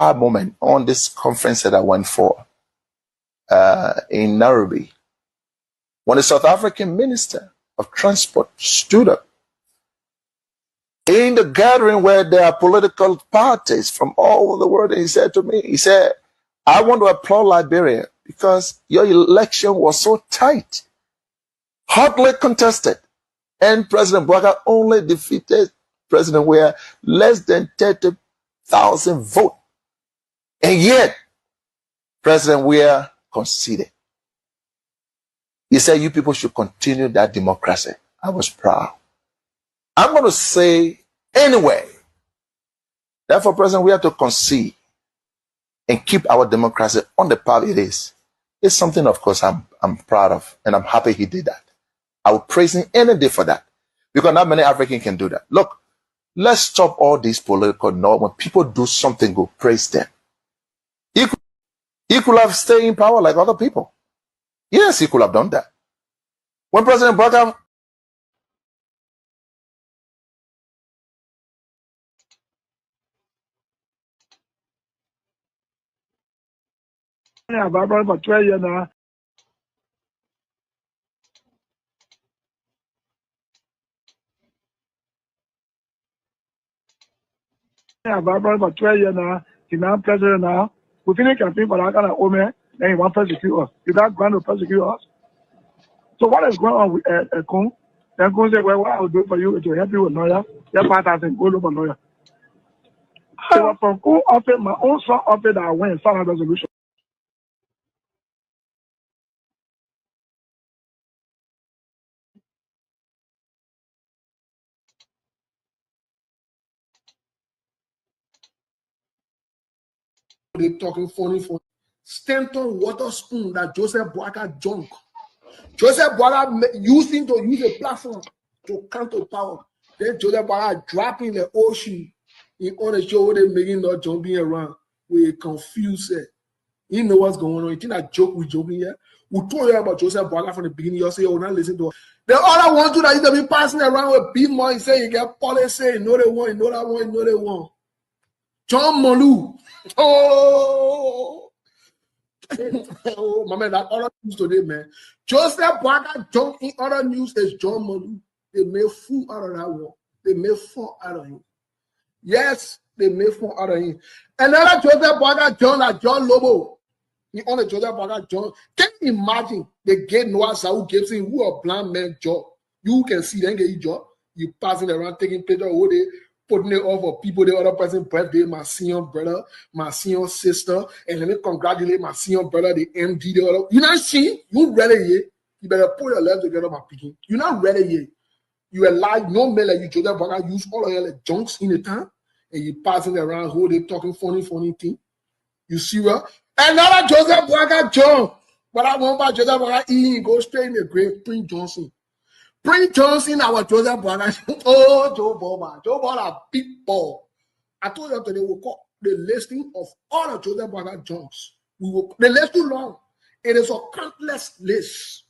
moment on this conference that I went for in Nairobi, when the South African Minister of Transport stood up in the gathering where there are political parties from all over the world, and he said to me, he said, I want to applaud Liberia because your election was so tight, hotly contested, and President Boakai only defeated President WEAH less than 30,000 votes. And yet, President WEAH conceded. He said, you people should continue that democracy. I was proud. I'm going to say anyway, therefore, President, we have to concede and keep our democracy on the path it is. It's something, of course, I'm proud of, and I'm happy he did that. I will praise him any day for that, because not many Africans can do that. Look, let's stop all these political noise. When people do something good, praise them. He could have stayed in power like other people. Yes, he could have done that. When President Boakai for 12 years now. For 12 years now. He's now president now. We finish campaign for that kind of woman, then he wants to persecute us. Is that going to persecute us? So what is going on with Kun? Then Kun said, well, what I will do for you is to help you with lawyer. Your partner said, go look for lawyer. So from Kun offered, my own son offered that I went and found a resolution. They talking funny. Stanton water spoon that Joseph Boakai junk. Joseph Boakai using to use a platform to come to power. Then Joseph Boakai dropping the ocean in on the show they making not jumping around. We confused. You know what's going on. You think that joke we joking here? We told you about Joseph Boakai from the beginning. You say, oh, not listen to us. The other one too that you be passing around with big money. Say you get policy, you know they want, you know that one, you know they want. John Molu. Oh, oh, my man, that other news today, man. Joseph Boakai junk in other news is John Molu. They made fool out of that one. They made fun out of him. Yes, they made fun out of him. Another Joseph Boakai John like John Lobo. He on the Joseph Boakai John. Can you imagine they gave Noah Saul Gibson, who a blind man job? You can see them get your job. You passing around taking pictures all day. Putting it off for people, the other person's birthday, my senior brother, my senior sister, and let me congratulate my senior brother, the MD, the other. You not see? You ready yet? You better put your legs together, my picking. You not ready yet? You alive, no man like you, Joseph Boakai, use all of your like, junks in the town, and you passing around, who they talking funny thing. You see what? Another Joseph Boakai John. But I want by Joseph Boakai, he go straight in the grave, Prince Johnson. Prince Johnson, our Joseph Boakai. Oh, Joe Boba. Joe Boba, a big ball. I told you today we'll call the listing of all the Joseph Boakai Johns. The list too long. It is a countless list.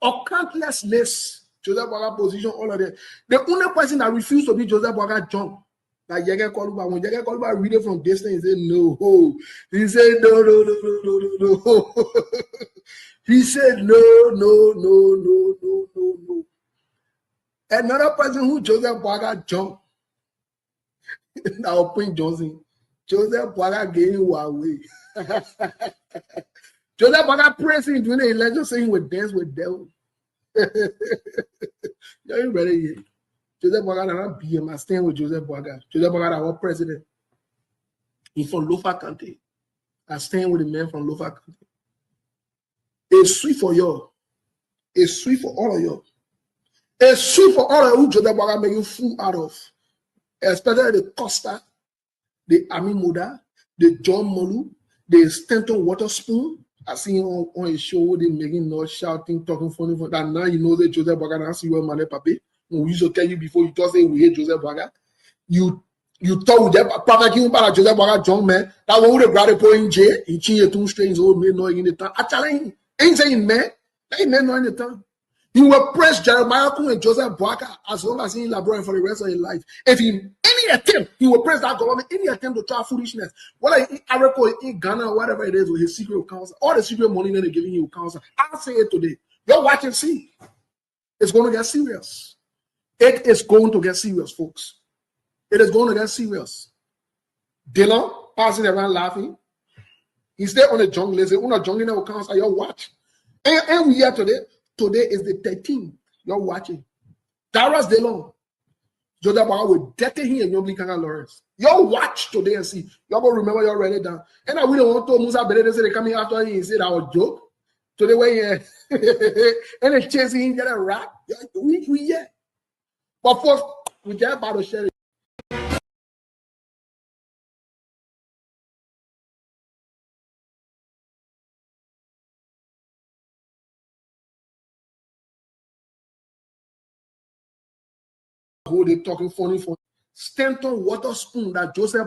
A countless list. Joseph Boakai position, all of them. The only person that refused to be Joseph Boakai John, like Yege Koluba, when Yege Koluba read it from distance, he said no. He said no. He said no. Another person who Joseph Boakai John, now Prince Johnson, Joseph Boakai gave him away. Joseph Boakai praising during the election, saying he would dance with devil. You ready yet? Joseph Boakai not BM. I stand with Joseph Boakai. Joseph Boakai, our president. He's from Lofa County. I stand with the man from Lofa County. It's sweet for you. It's sweet for all of you. It's sweet for all of you who Joseph Boakai make you fool out of. Especially the Costa, the Ami Moda, the John Molu, the Stanton Waterspoon. I see him on a show, they making noise, shouting, talking funny. That now you know that Joseph Boakai now see where Manne Papi. We used to tell you before you just say we hate Joseph Boakai. You thought we just Papa about Joseph Boakai John man. That one would have got a point in jail. He changed two strings old man no in the town. I tell him, ain't saying man. Ain't man no in the town. He will praise Jeremiah and Joseph Boakai as long as he elaborates for the rest of his life. If he any attempt, he will praise that government, any attempt to try foolishness. Whether in Africa, in Ghana, whatever it is, with his secret counsel, all the secret money that they're giving you counsel. I'll say it today. You're watching, see. It's going to get serious. It is going to get serious, folks. It is going to get serious. Dylan passing around laughing. He stayed on the jungle. He said, "Una jungle will counsel. You watch." And we are today. Today is the 13th. You're watching. Darius Delon. Joseph Boakai will dete him and Yobli Kanga Lawrence. You'll watch today and see. You're going to remember you're write it down. And I really want to Musa Bede say they coming after him and said I was joke. Today when and they chasing him, get a rap. We yeah. But first, we get about to share it. Who they talking funny for? Stanton water spoon that Joseph.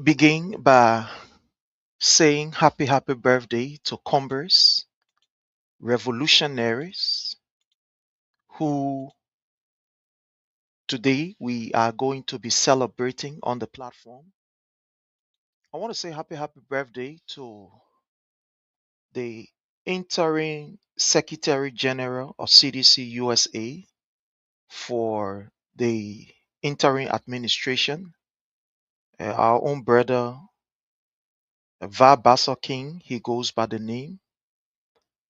begin by saying happy birthday to Congress revolutionaries who today we are going to be celebrating on the platform. I want to say happy birthday to the interim Secretary General of CDC USA for the interim administration, our own brother Va King. He goes by the name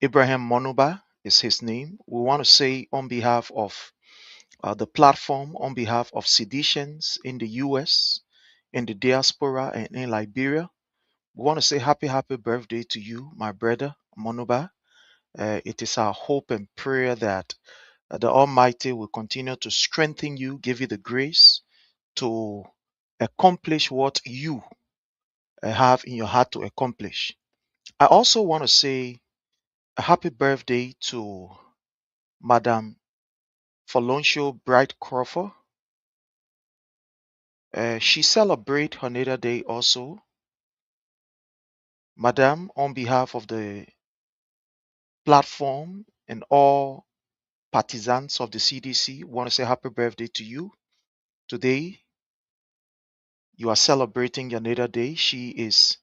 Ibrahim Monuba is his name. We want to say on behalf of the platform, on behalf of seditions in the US, in the diaspora, and in Liberia, we want to say happy birthday to you, my brother Monuba. It is our hope and prayer that the Almighty will continue to strengthen you, give you the grace to accomplish what you have in your heart to accomplish. I also want to say a happy birthday to Madam Faloncio Bright Crawford. She celebrates her natal day also. Madam, on behalf of the platform and all partisans of the CDC, want to say happy birthday to you. Today, you are celebrating your natal day. She is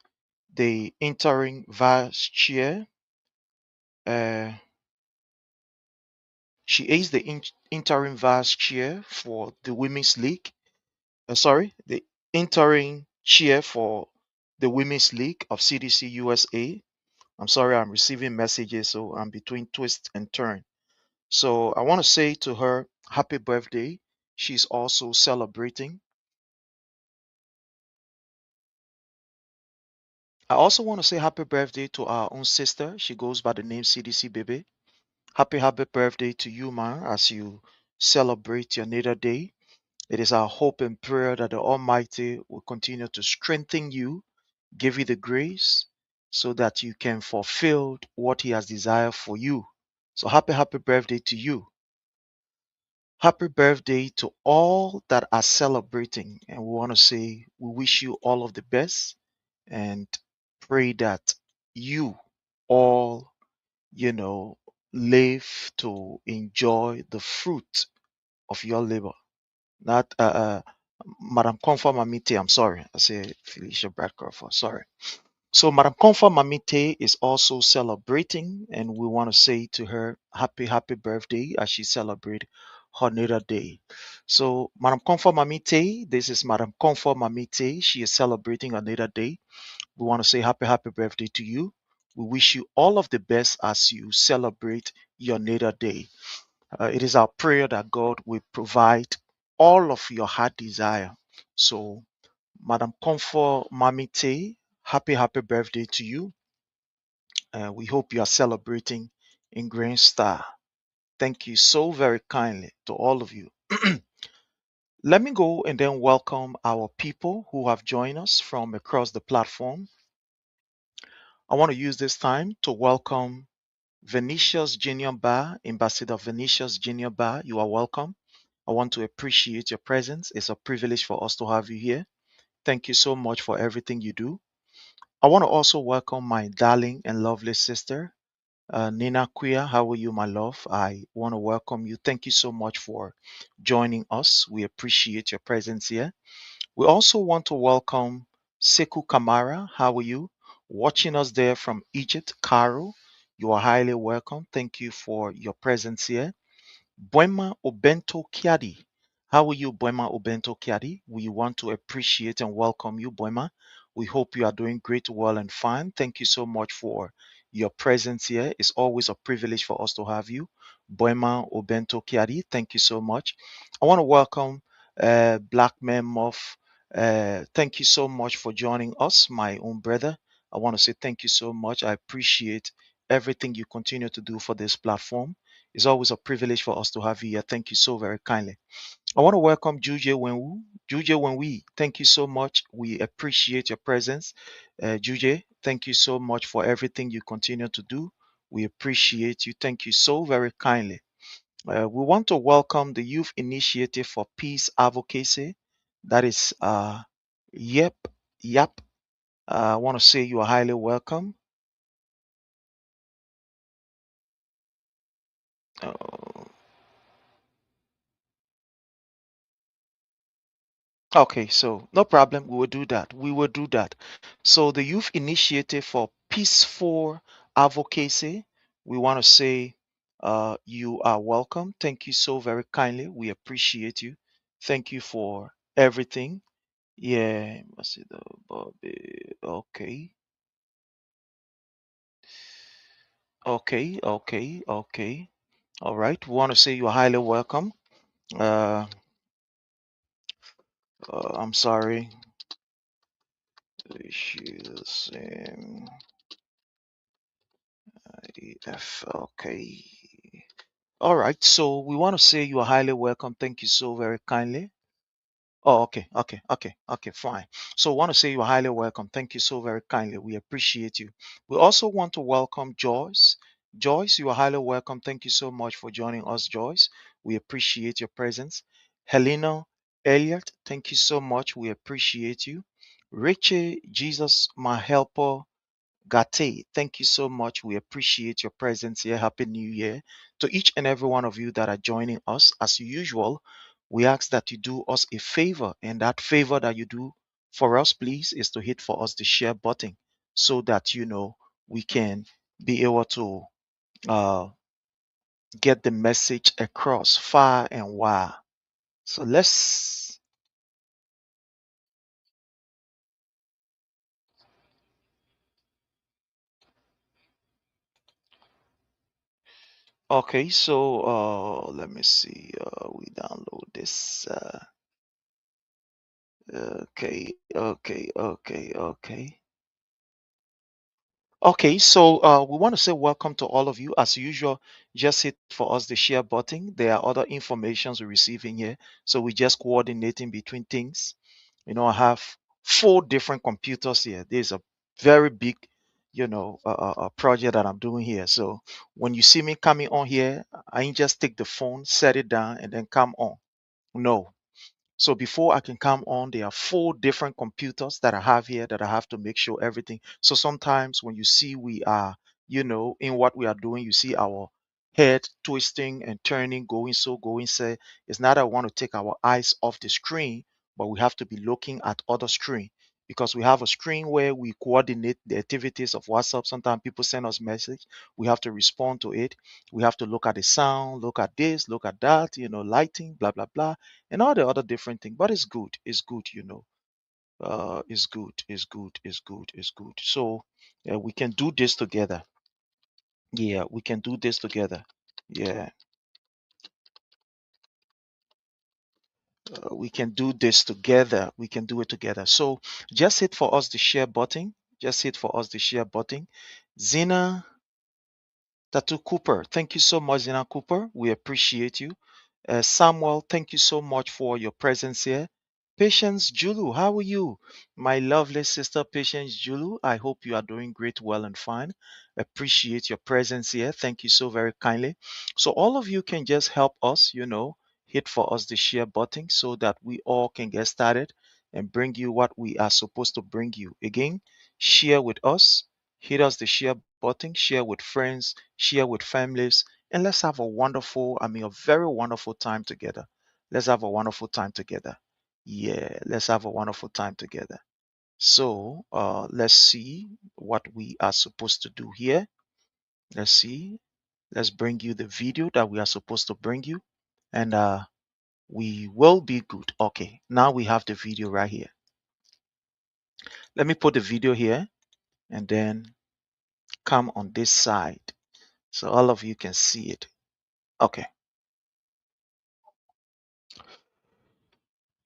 the interim vice chair. She is the interim vice chair for the Women's League. The interim chair for the Women's League of CDC USA. I'm sorry, I'm receiving messages, so I'm between twist and turn. So I want to say to her, happy birthday. She's also celebrating. I also want to say happy birthday to our own sister. She goes by the name CDC Baby. Happy birthday to you, ma, as you celebrate your natal day. It is our hope and prayer that the Almighty will continue to strengthen you, give you the grace, so that you can fulfill what He has desired for you. So happy birthday to you. Happy birthday to all that are celebrating. And we want to say we wish you all of the best and pray that you all, you know, live to enjoy the fruit of your labor. Not Madam Comfort Mamite, I'm sorry. I say Felicia Bradcroft, sorry. So Madam Comfort Mamite is also celebrating, and we want to say to her happy birthday as she celebrates her natal day. So Madam Comfort Mamite, this is Madam Comfort Mamite. She is celebrating her natal day. We want to say happy birthday to you. We wish you all of the best as you celebrate your natal day. It is our prayer that God will provide all of your heart desire. So Madam Comfort Mamite, happy birthday to you. We hope you are celebrating in Grand Star. Thank you so very kindly to all of you. Let me go and then welcome our people who have joined us from across the platform. I want to use this time to welcome Venetia's Junior Bar, Ambassador Venetia's Junior Bar. You are welcome. I want to appreciate your presence. It's a privilege for us to have you here. Thank you so much for everything you do. I want to also welcome my darling and lovely sister, Nina Quia. How are you, my love? I want to welcome you. Thank you so much for joining us. We appreciate your presence here. We also want to welcome Sekou Kamara. How are you? Watching us there from Egypt, Cairo. You are highly welcome. Thank you for your presence here. Boema Obento Kiadi. How are you, Boema Obento Kiadi? We want to appreciate and welcome you, Boema. We hope you are doing great, well, and fine. Thank you so much for your presence here. It's always a privilege for us to have you, Boema Obento Kiadi. Thank you so much. I want to welcome Black Man Muff. Thank you so much for joining us, my own brother. I want to say thank you so much. I appreciate everything you continue to do for this platform. It's always a privilege for us to have you here. Thank you so very kindly. I want to welcome Juje Wenwu. Juje Wenwu, thank you so much. We appreciate your presence. Juje, thank you so much for everything you continue to do. We appreciate you. Thank you so very kindly. We want to welcome the Youth Initiative for Peace Advocacy. That is YEP. Yep. I want to say you are highly welcome. Uh, Okay, so no problem. We will do that. We will do that. So the Youth Initiative for Peaceful Advocacy, we want to say you are welcome. Thank you so very kindly. We appreciate you. Thank you for everything. Yeah, what's it, Bobby? Okay, okay. All right. We want to say you are highly welcome. Uh, I'm sorry. Issues. IDF. Okay. All right. So we want to say you are highly welcome. Thank you so very kindly. Oh, okay. Fine. So we want to say you are highly welcome. Thank you so very kindly. We appreciate you. We also want to welcome Joyce. Joyce, you are highly welcome. Thank you so much for joining us, Joyce. We appreciate your presence. Helena Elliott, thank you so much. We appreciate you. Rachel, Jesus, my helper. Gate, thank you so much. We appreciate your presence here. Happy New Year to each and every one of you that are joining us. As usual, we ask that you do us a favor, and that favor that you do for us, please, is to hit for us the share button so that we can be able to uh, get the message across far and wide. So let's. Okay, so let me see. We download this. Okay. Okay, so we want to say welcome to all of you. As usual, just hit for us the share button. There are other informations we're receiving here. So we're just coordinating between things. I have 4 different computers here. There's a very big, project that I'm doing here. So when you see me coming on here, I ain't just take the phone, set it down, and then come on. No, so before I can come on, there are 4 different computers that I have here that I have to make sure everything. So sometimes when you see we are, in what we are doing, you see our head twisting and turning, going so. It's not that I want to take our eyes off the screen, but we have to be looking at other screen because we have a screen where we coordinate the activities of WhatsApp. Sometimes people send us message. We have to respond to it. We have to look at the sound, look at this, look at that, lighting, blah, blah, blah and all the other different things. But it's good. It's good. So we can do this together. Yeah, we can do this together. Yeah, we can do this together. We can do it together. So just hit for us the share button. Just hit for us the share button. Zena Tatu Cooper, thank you so much, Zena Cooper. We appreciate you. Samuel, thank you so much for your presence here. Patience Julu, how are you? My lovely sister, Patience Julu, I hope you are doing great, well, and fine. Appreciate your presence here. Thank you so very kindly. So, all of you can just help us, hit for us the share button so that we all can get started and bring you what we are supposed to bring you. Again, share with us, hit us the share button, share with friends, share with families, and let's have a wonderful, a very wonderful time together. Let's have a wonderful time together. Yeah, let's have a wonderful time together. So, let's see what we are supposed to do here. Let's see. Let's bring you the video that we are supposed to bring you, and we will be good. Okay, now we have the video right here. Let me put the video here and then come on this side so all of you can see it. Okay.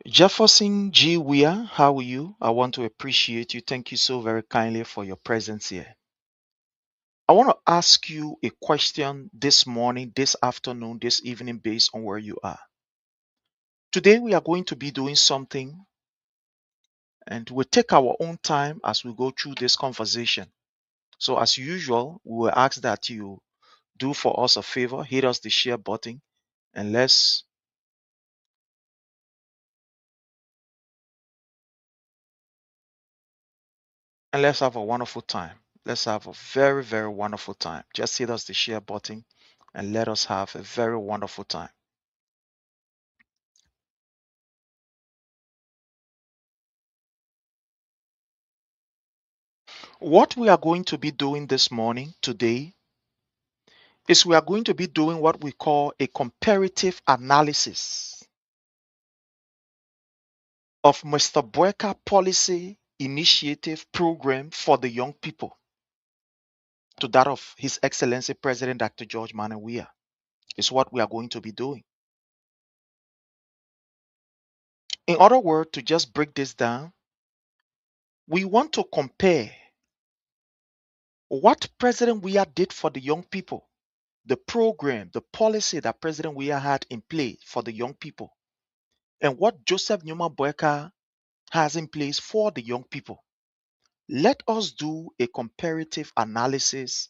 Jefferson G. Weah, how are you? I want to appreciate you. Thank you so very kindly for your presence here. I want to ask you a question this morning, this afternoon, this evening, based on where you are. Today, we are going to be doing something, and we'll take our own time as we go through this conversation. So, as usual, we will ask that you do for us a favor, hit us the share button, and let's and let's have a wonderful time. Let's have a very, very wonderful time. Just hit us the share button and let us have a very wonderful time. What we are going to be doing this morning, today, is we are going to be doing what we call a comparative analysis of Mr. Boakai policy initiative program for the young people to that of His Excellency President Dr. George MANNEH WEAH. Is what we are going to be doing. In other words, to just break this down, we want to compare what President WEAH did for the young people, the program, the policy that President WEAH had in place for the young people, and what Joseph Newman Boakai has in place for the young people. Let us do a comparative analysis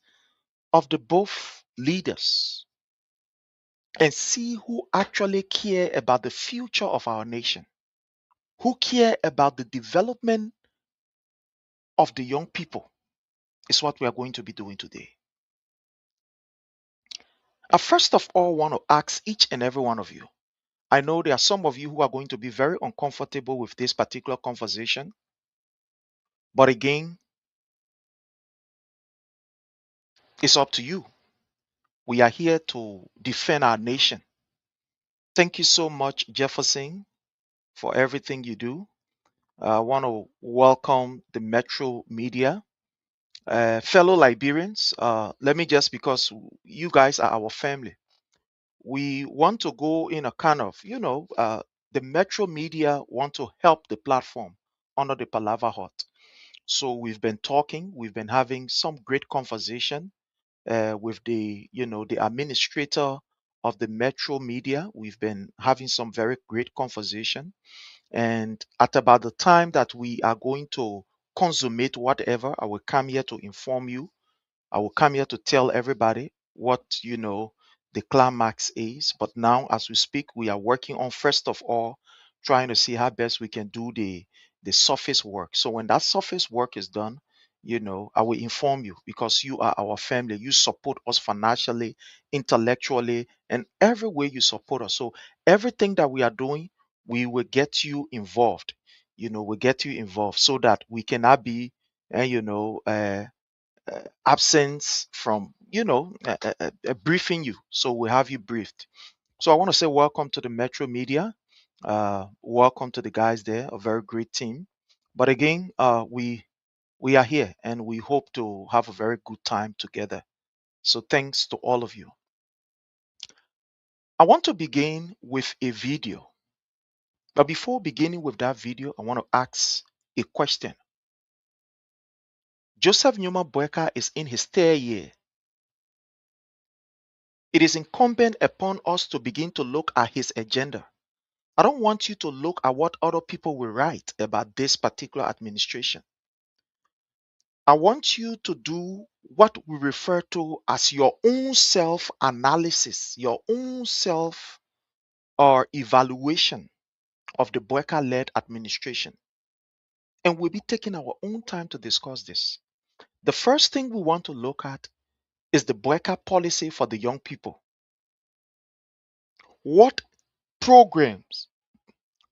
of the both leaders and see who actually care about the future of our nation, who care about the development of the young people, is what we are going to be doing today. I first of all want to ask each and every one of you. I know there are some of you who are going to be very uncomfortable with this particular conversation, but again, it's up to you. We are here to defend our nation. Thank you so much, Jefferson, for everything you do. I want to welcome the Metro Media. Fellow Liberians, let me just, because you guys are our family, we want to go in a kind of, the Metro Media want to help the platform under the Palava Hut. So we've been talking, we've been having some great conversation with the administrator of the Metro Media. We've been having some very great conversation. And at about the time that we are going to consummate whatever, I will come here to inform you. I will come here to tell everybody what the climax is. But now, as we speak, we are working on, first of all, trying to see how best we can do the surface work. So when that surface work is done, I will inform you, because you are our family. You support us financially, intellectually, and every way you support us. So everything that we are doing, we will get you involved. We get you involved so that we cannot be, absence from briefing you. So we have you briefed. So I want to say welcome to the Metro Media. Welcome to the guys there, a very great team. But again, we are here and we hope to have a very good time together. So thanks to all of you. I want to begin with a video. But before beginning with that video, I want to ask a question. Joseph Newman Boakai is in his third year. It is incumbent upon us to begin to look at his agenda. I don't want you to look at what other people will write about this particular administration. I want you to do what we refer to as your own self-analysis, your own self or evaluation of the Boakai-led administration. And we'll be taking our own time to discuss this. The first thing we want to look at is the Boakai policy for the young people. What programs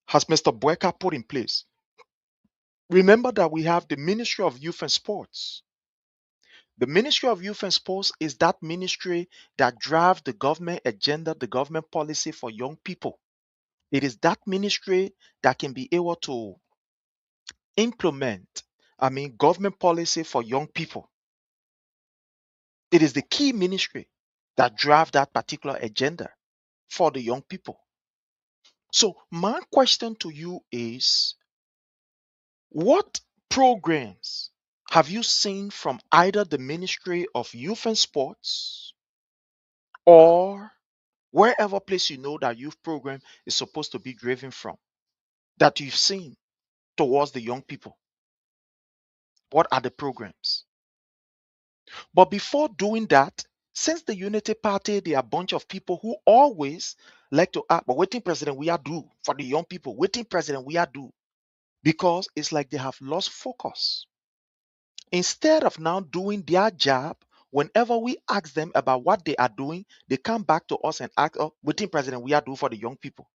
has Mr. Boakai put in place? Remember that we have the Ministry of Youth and Sports. The Ministry of Youth and Sports is that ministry that drives the government agenda, the government policy for young people. It is that ministry that can be able to implement, government policy for young people. It is the key ministry that drives that particular agenda for the young people. So my question to you is, what programs have you seen from either the Ministry of Youth and Sports or wherever place you know that youth program is supposed to be driven from, that you've seen towards the young people? What are the programs? But before doing that, since the Unity Party, there are a bunch of people who always like to ask, but waiting president we are do for the young people, waiting president we are do, because it's like they have lost focus. Instead of now doing their job, whenever we ask them about what they are doing, they come back to us and ask, oh, what did President WEAH do for the young people?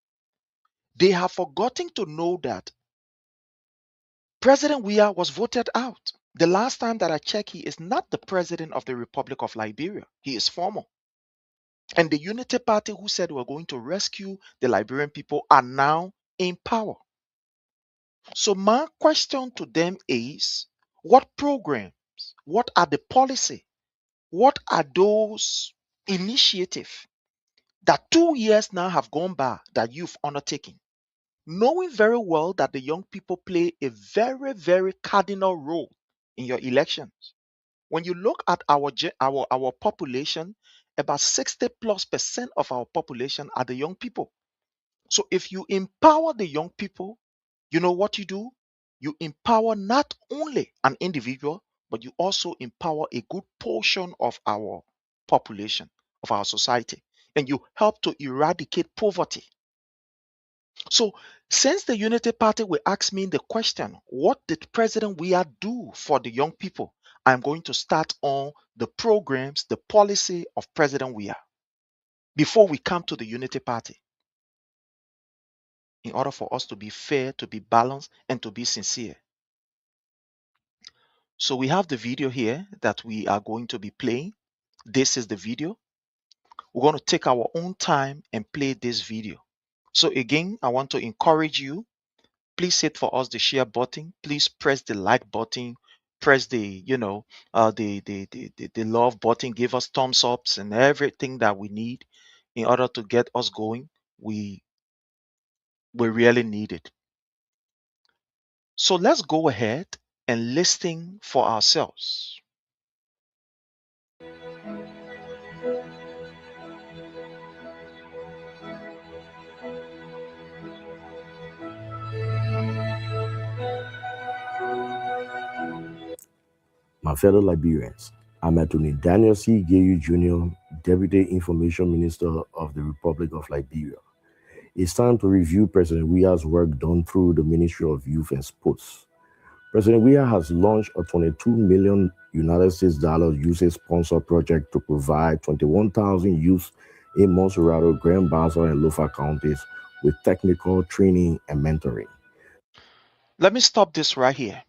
They have forgotten to know that President WEAH was voted out. The last time that I checked, he is not the president of the Republic of Liberia. He is former. And the Unity Party, who said we're going to rescue the Liberian people, are now in power. So my question to them is, what programs, what are the policy, what are those initiatives that 2 years now have gone by that you've undertaken, knowing very well that the young people play a very, very cardinal role in your elections? When you look at our population, about 60+% of our population are the young people. So if you empower the young people, you know what you do? You empower not only an individual, but you also empower a good portion of our population, of our society, and you help to eradicate poverty. So, since the Unity Party will ask me the question, what did President WEAH do for the young people? I'm going to start on the programs, the policy of President WEAH before we come to the Unity Party, in order for us to be fair, to be balanced, and to be sincere. So we have the video here that we are going to be playing. This is the video. We're going to take our own time and play this video. So again, I want to encourage you. Please hit for us the share button. Please press the like button. Press the, the love button. Give us thumbs ups and everything that we need in order to get us going. We really need it. So let's go ahead and listen for ourselves. My fellow Liberians, I'm Attorney Daniel C. Gayu Jr., Deputy Information Minister of the Republic of Liberia. It's time to review President WEAH's work done through the Ministry of Youth and Sports. President WEAH has launched a $22 million United States USAID-sponsored project to provide 21,000 youths in Monserrado, Grand Bassa, and Lofa counties with technical training and mentoring. Let me stop this right here.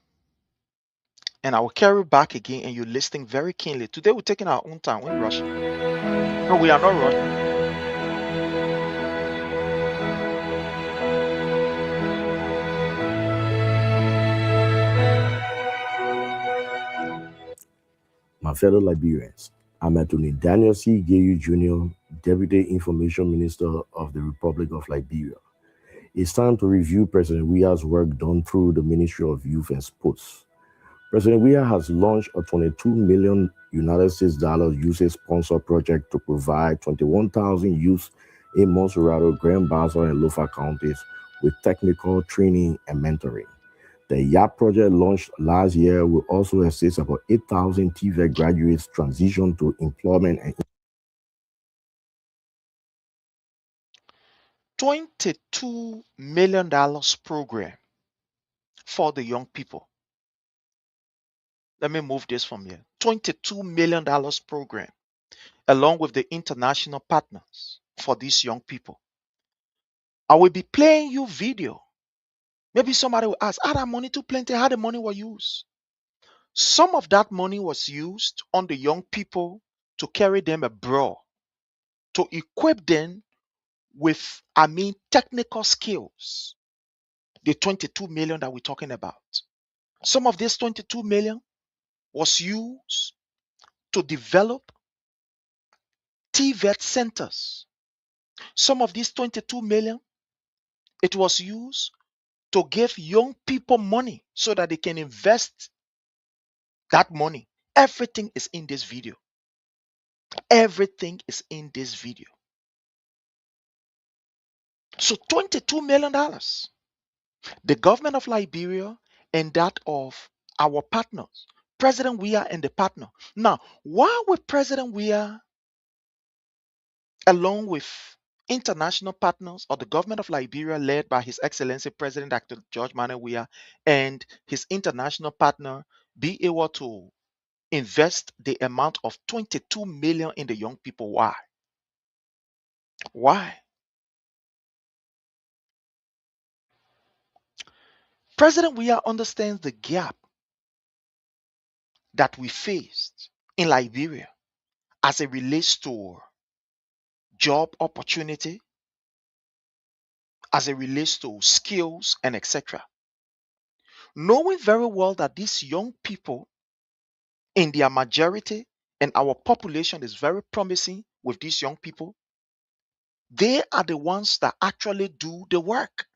And I will carry back again, and you're listening very keenly. Today we're taking our own time. We're rushing. No, we are not rushing. My fellow Liberians, I'm Attorney Daniel C. Gayu Jr., Deputy Information Minister of the Republic of Liberia. It's time to review President WEAH's work done through the Ministry of Youth and Sports. President WEAH has launched a $22 million United States USAID-sponsored project to provide 21,000 youths in Monserrado, Grand Bassa, and Lofa counties with technical training and mentoring. The YAP project launched last year will also assist about 8,000 TVET graduates transition to employment and $22 million program for the young people. Let me move this from here. $22 million program, along with the international partners for these young people. I will be playing you video. Maybe somebody will ask, are that money too plenty? How the money was used? Some of that money was used on the young people to carry them abroad, to equip them with, technical skills. The 22 million that we're talking about. Some of this 22 million was used to develop TVET centers. Some of this 22 million, it was used to give young people money so that they can invest that money. Everything is in this video. Everything is in this video. So $22 million. The government of Liberia and that of our partners, President WEAH and the partner. Now, why would President WEAH, along with international partners or the government of Liberia led by His Excellency President Dr. George MANNEH WEAH and his international partner, be able to invest the amount of 22 million in the young people. Why? Why? President Weah understands the gap that we faced in Liberia as it relates to job opportunity, as it relates to skills and etc. Knowing very well that these young people in their majority and our population is very promising with these young people, they are the ones that actually do the work.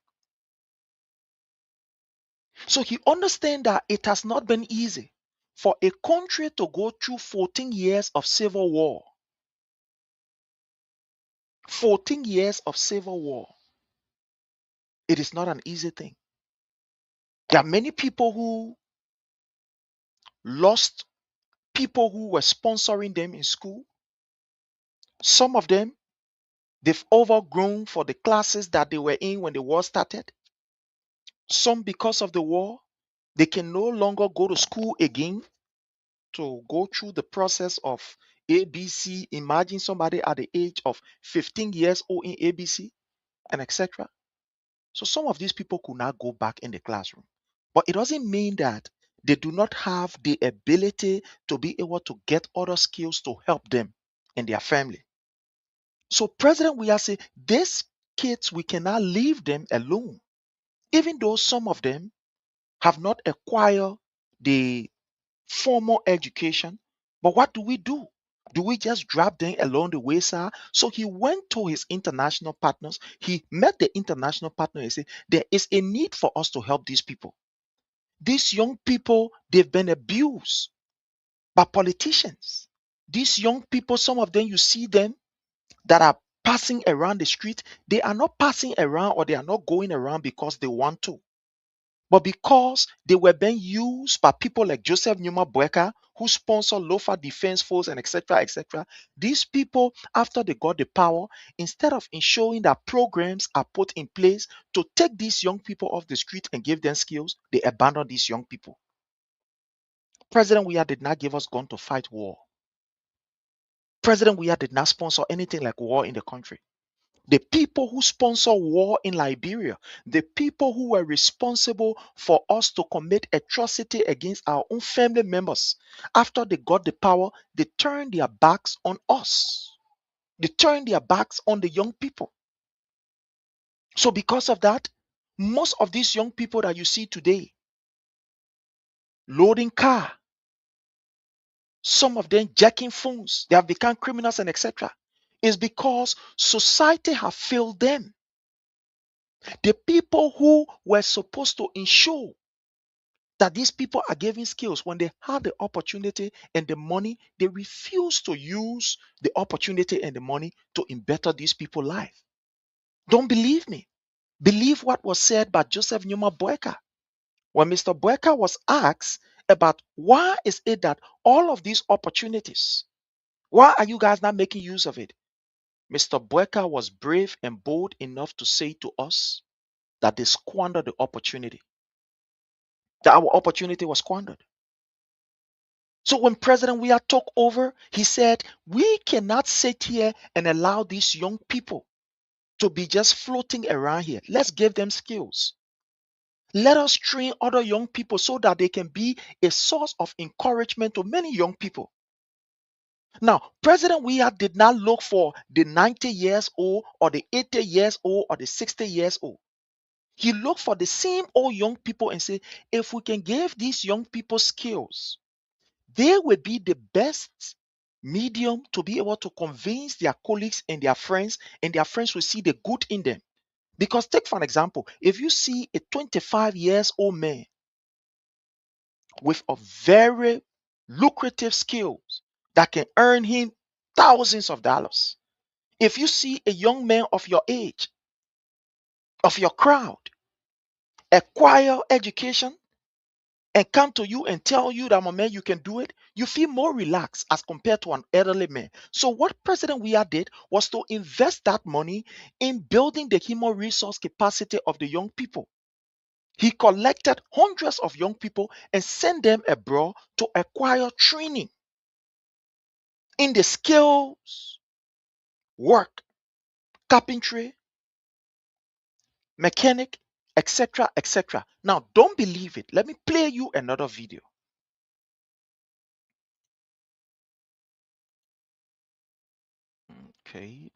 So he understands that it has not been easy for a country to go through 14 years of civil war. 14 years of civil war. It is not an easy thing. There are many people who lost people who were sponsoring them in school. Some of them, they've overgrown for the classes that they were in when the war started. Some, because of the war, they can no longer go to school again to go through the process of ABC. Imagine somebody at the age of 15 years old in ABC and etc. So some of these people could not go back in the classroom. But it doesn't mean that they do not have the ability to be able to get other skills to help them and their family. So President Weah say, these kids, we cannot leave them alone. Even though some of them have not acquired the formal education, but what do we do? Do we just drop them along the way, sir? So he went to his international partners. He met the international partner and said, there is a need for us to help these people. These young people, they've been abused by politicians. These young people, some of them, you see them that are passing around the street. They are not passing around or they are not going around because they want to, but because they were being used by people like Joseph Numa Boakai, who sponsor Lofa Defense Force and etc. etc. These people, after they got the power, instead of ensuring that programs are put in place to take these young people off the street and give them skills, they abandon these young people. President Weah did not give us gun to fight war. President Weah did not sponsor anything like war in the country. The people who sponsor war in Liberia, the people who were responsible for us to commit atrocity against our own family members, after they got the power, they turned their backs on us. They turned their backs on the young people. So because of that, most of these young people that you see today, loading car, some of them jacking phones, they have become criminals and etc., is because society have failed them. The people who were supposed to ensure that these people are given skills, when they had the opportunity and the money, they refused to use the opportunity and the money to better these people's life. Don't believe me. Believe what was said by Joseph Numa Boakai. When Mr. Boakai was asked about why is it that all of these opportunities, why are you guys not making use of it? Mr. Boakai was brave and bold enough to say to us that they squandered the opportunity, that our opportunity was squandered. So when President Weah took over, he said, we cannot sit here and allow these young people to be just floating around here. Let's give them skills. Let us train other young people so that they can be a source of encouragement to many young people. Now, President Weah did not look for the 90 years old or the 80 years old or the 60 years old. He looked for the same old young people and said, if we can give these young people skills, they will be the best medium to be able to convince their colleagues and their friends will see the good in them. Because take for an example, if you see a 25 years old man with a very lucrative skills that can earn him thousands of dollars, if you see a young man of your age, of your crowd, acquire education and come to you and tell you that, my man, you can do it, you feel more relaxed as compared to an elderly man. So what President Weah did was to invest that money in building the human resource capacity of the young people. He collected hundreds of young people and sent them abroad to acquire training in the skills, work, carpentry, mechanic, etc., etc. Now, don't believe it. Let me play you another video. Okay.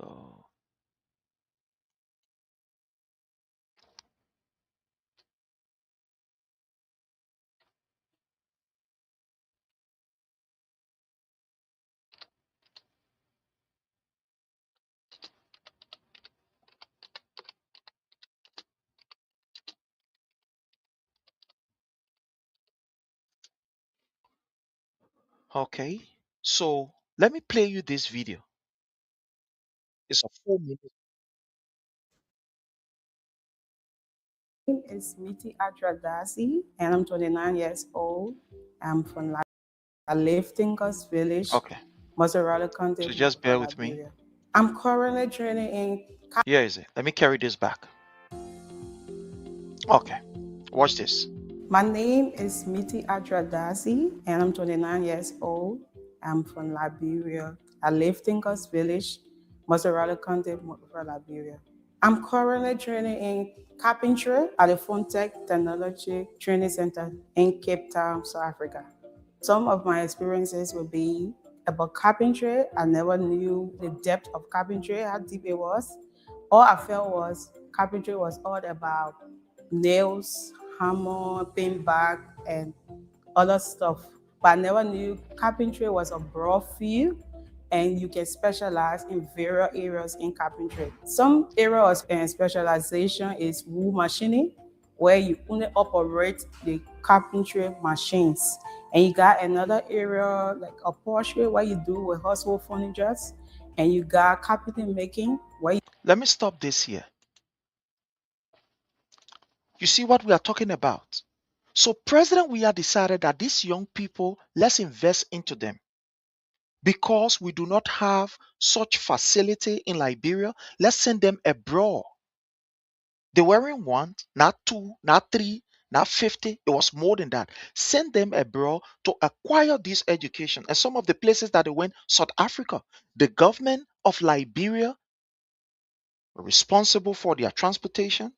Okay. So let me play you this video. It's a 4 minute. My name is Miti Adradasi, and I'm 29 years old. I'm from I live in Gos Village, Okay. Mozzarella County, So just bear with me. Liberia. I'm currently training in. Here is it. Let me carry this back. Okay. Watch this. My name is Miti Adradasi, and I'm 29 years old. I'm from Liberia. I live in Gos Village, Mozzarella County, Liberia. I'm currently training in carpentry at the Fontech Technology Training Center in Cape Town, South Africa. Some of my experiences will be about carpentry. I never knew the depth of carpentry, how deep it was. All I felt was carpentry was all about nails, hammer, pin bag, and other stuff. But I never knew carpentry was a broad field and you can specialize in various areas in carpentry. Some areas and specialization is wool machining, where you only operate the carpentry machines. And you got another area like upholstery, where you do with household furniture. And you got carpet making, where Let me stop this here. You see what we are talking about? So President WEAH decided that these young people, let's invest into them. Because we do not have such facility in Liberia, let's send them abroad. They weren't one, not two, not three, not 50. It was more than that. Send them abroad to acquire this education. And some of the places that they went, South Africa, the government of Liberia were responsible for their transportation,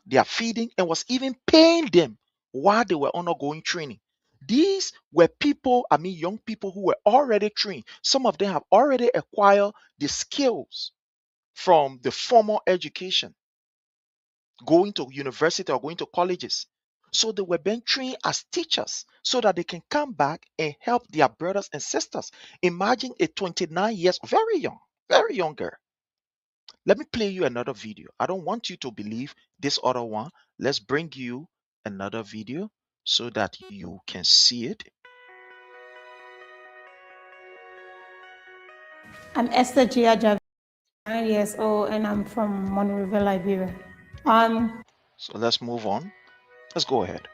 their feeding, and was even paying them while they were undergoing training. These were people, young people who were already trained. Some of them have already acquired the skills from the formal education, going to university or going to colleges. So they were being trained as teachers so that they can come back and help their brothers and sisters. Imagine a 29 years, very young girl. Let me play you another video. I don't want you to believe this other one. Let's bring you another video so that you can see it. I'm Esther Gia Javi, 9 years old, and I'm from Monrovia, Liberia. So let's move on. Let's go ahead.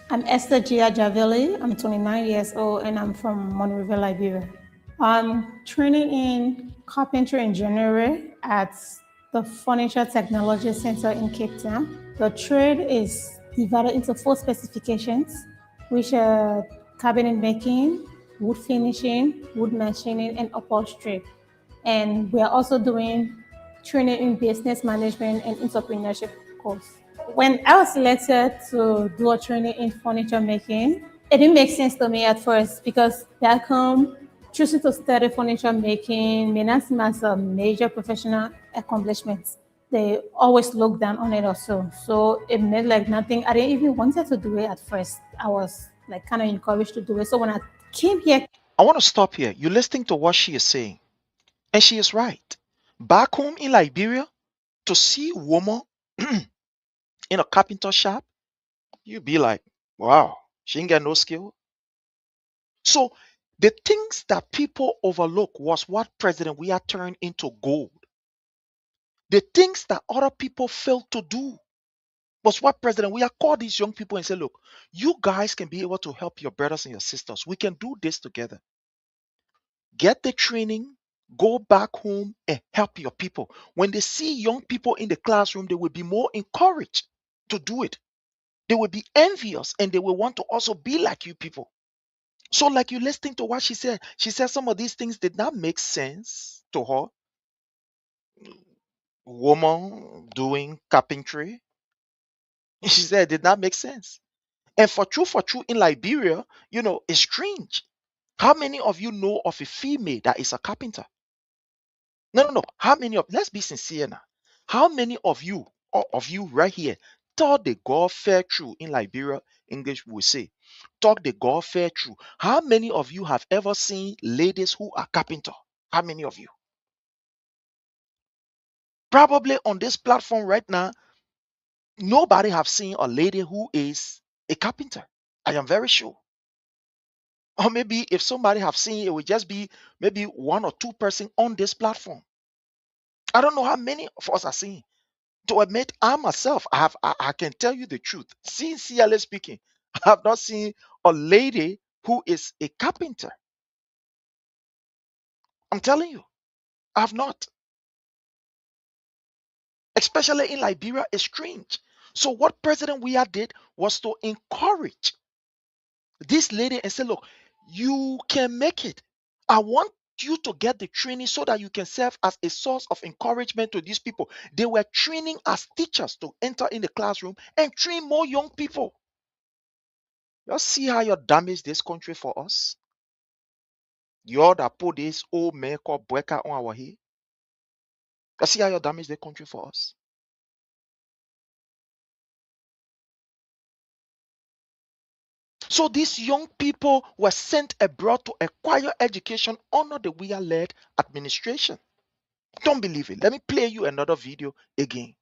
I'm Esther Gia Javili. I'm 29 years old, and I'm from Monrovia, Liberia. I'm training in carpentry and joinery at the Furniture Technology Center in Cape Town. The trade is divided into 4 specifications, which are cabinet making, wood finishing, wood machining, and upholstery. And we are also doing training in business management and entrepreneurship course. When I was selected to do a training in furniture making, it didn't make sense to me at first because back home, choosing to study furniture making may not seem as a major professional accomplishment. They always look down on it also. So it made like nothing. I didn't even wanted to do it at first. I was like kind of encouraged to do it. So when I came here, I want to stop here. You're listening to what she is saying. And she is right. Back home in Liberia, to see a woman in a carpenter shop, you'd be like, wow, she ain't got no skill. So the things that people overlook was what President WEAH turned into gold. The things that other people failed to do was what President WEAH called these young people and said, look, you guys can be able to help your brothers and your sisters. We can do this together. Get the training, Go back home and help your people. When they see young people in the classroom, they will be more encouraged to do it. They will be envious and they will want to also be like you people. So, like you listening to what she said some of these things did not make sense to her. Woman doing carpentry, she said it did not make sense. And for true in Liberia, it's strange. How many of you know of a female that is a carpenter? No. How many of, let's be sincere now. How many of you, or of you right here, thought the God fair true in Liberia? English will say, talk the God fair true. How many of you have ever seen ladies who are carpenter? How many of you? Probably on this platform right now, nobody have seen a lady who is a carpenter. I am very sure. Or maybe if somebody have seen, it would just be maybe one or two person on this platform. I don't know how many of us are seeing. To admit, I myself, I can tell you the truth. Sincerely speaking, I have not seen a lady who is a carpenter. I'm telling you, I have not. Especially in Liberia, it's strange. So what President Weah did was to encourage this lady and say, look, you can make it. I want you to get the training so that you can serve as a source of encouragement to these people. They were training as teachers to enter in the classroom and train more young people. You see how you damage this country for us? You all that put this old man called Boakai on our head. You see how you damage the country for us? So these young people were sent abroad to acquire education under the WEAH-led administration. Don't believe it. Let me play you another video again.